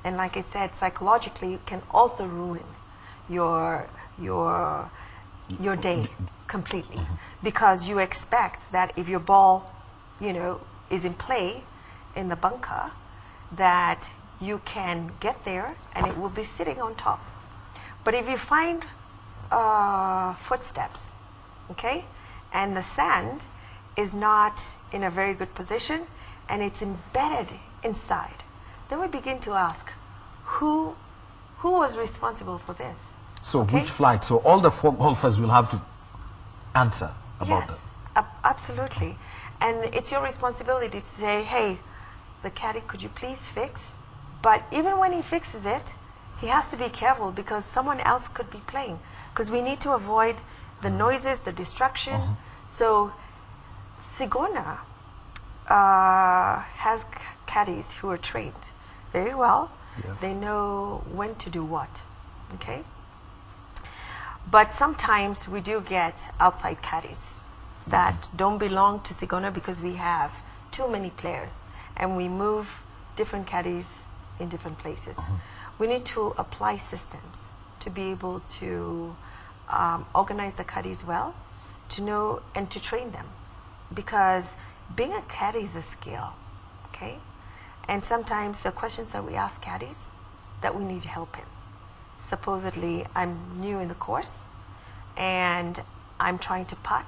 And like I said, psychologically, it can also ruin your day completely, because you expect that if your ball, is in play in the bunker, that you can get there and it will be sitting on top. But if you find footsteps, okay, and the sand is not in a very good position and it's embedded inside, then we begin to ask, who was responsible for this? So Okay. which flight? So all the four golfers will have to answer about Yes, that. absolutely. And it's your responsibility to say, hey, the caddy, could you please fix? But even when he fixes it, he has to be careful because someone else could be playing. Because we need to avoid the noises, the distraction. So Sigona has caddies who are trained very well. Yes. They know when to do what. Okay? But sometimes we do get outside caddies that don't belong to Sigona because we have too many players and we move different caddies in different places. We need to apply systems to be able to organize the caddies well, to know and to train them, because being a caddy is a skill, okay? And sometimes the questions that we ask caddies that we need help in. Supposedly, I'm new in the course and I'm trying to putt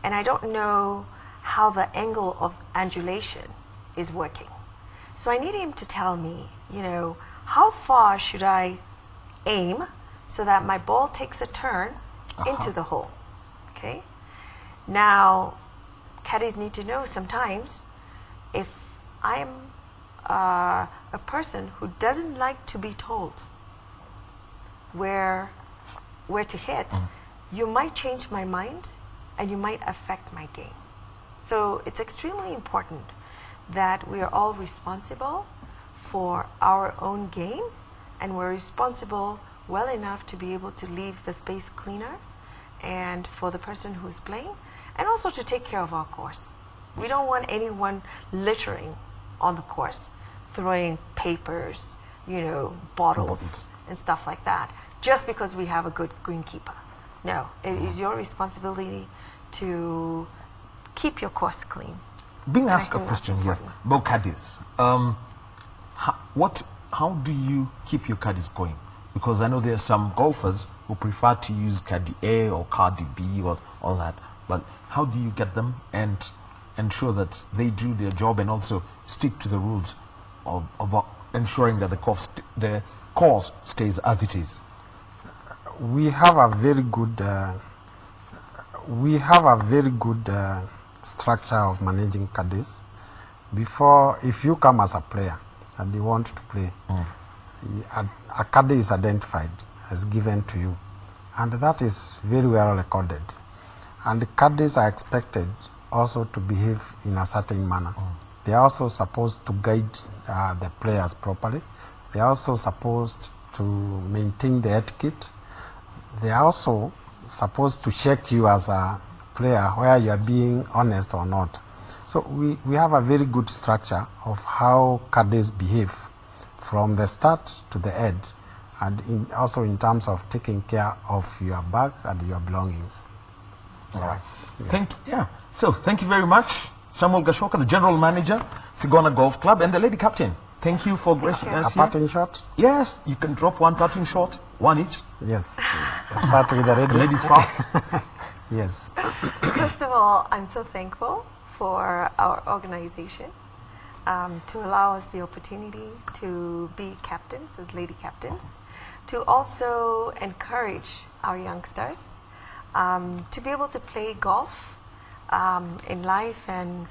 and I don't know how the angle of undulation is working. So I need him to tell me, how far should I aim so that my ball takes a turn into the hole, okay? Now, caddies need to know sometimes if I'm a person who doesn't like to be told where to hit, you might change my mind and you might affect my game. So it's extremely important that we are all responsible for our own game, and we're responsible well enough to be able to leave the space cleaner and for the person who's playing, and also to take care of our course. We don't want anyone littering on the course, throwing papers, bottles and stuff like that, just because we have a good greenkeeper. No, it is your responsibility to keep your course clean. Being asked a think that's question here important. about caddies. How do you keep your caddies going? Because I know there are some golfers who prefer to use caddy A or caddy B or all that. But how do you get them and ensure that they do their job and also stick to the rules of ensuring that the course stays as it is? We have a very good structure of managing caddies. Before, if you come as a player and you want to play, a caddy is identified as given to you, and that is very well recorded. And the caddies are expected also to behave in a certain manner. They are also supposed to guide the players properly. They are also supposed to maintain the etiquette. They are also supposed to check you as a player where you are being honest or not. So we have a very good structure of how caddies behave from the start to the end, and also in terms of taking care of your bag and your belongings. All right. So thank you very much, Samuel Gachoka, the General Manager, Sigona Golf Club, and the Lady Captain, Thank you for gracing A us here. parting shot? Yes, you can drop one parting shot, one each. Yes. Start with the The radio. ladies first. Yes. First of all, I'm so thankful for our organization to allow us the opportunity to be captains, as lady captains, to also encourage our youngsters to be able to play golf in life and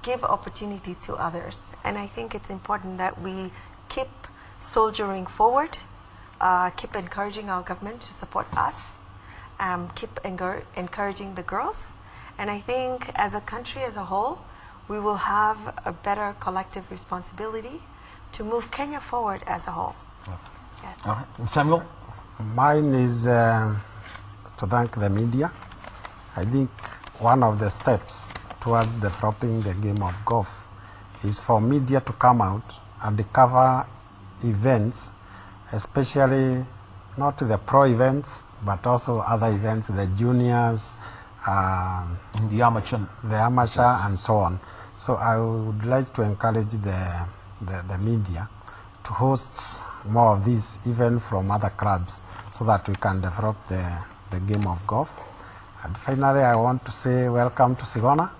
give opportunity to others. And I think it's important that we keep soldiering forward, keep encouraging our government to support us, keep encouraging the girls. And I think as a country as a whole, we will have a better collective responsibility to move Kenya forward as a whole. Yes. All right. And Samuel? Mine is to thank the media. I think one of the steps towards developing the game of golf is for media to come out and cover events, especially not the pro events, but also other events, the juniors, The amateur. and so on. So I would like to encourage the media to host more of these, even from other clubs, so that we can develop the game of golf. And finally, I want to say welcome to Sigona.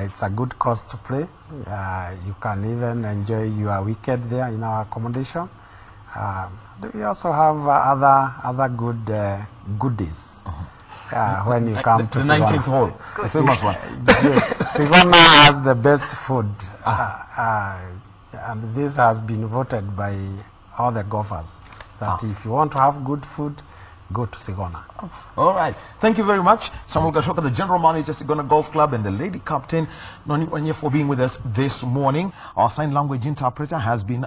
It's a good course to play. You can even enjoy your weekend there in our accommodation. We also have other good goodies when you come to The Sigona. 19th hole, the famous one. Yes, Sigona has the best food. And this has been voted by all the golfers that if you want to have good food, go to Sigona. All right. Thank you very much, Samuel Gachoka, the General Manager, Sigona Golf Club, and the Lady Captain, Noni Wanye, for being with us this morning. Our sign language interpreter has been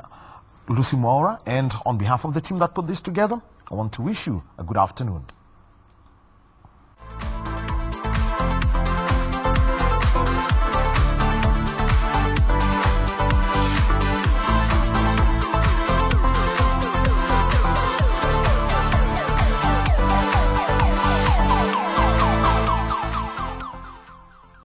Lucy Maura, and on behalf of the team that put this together, I want to wish you a good afternoon.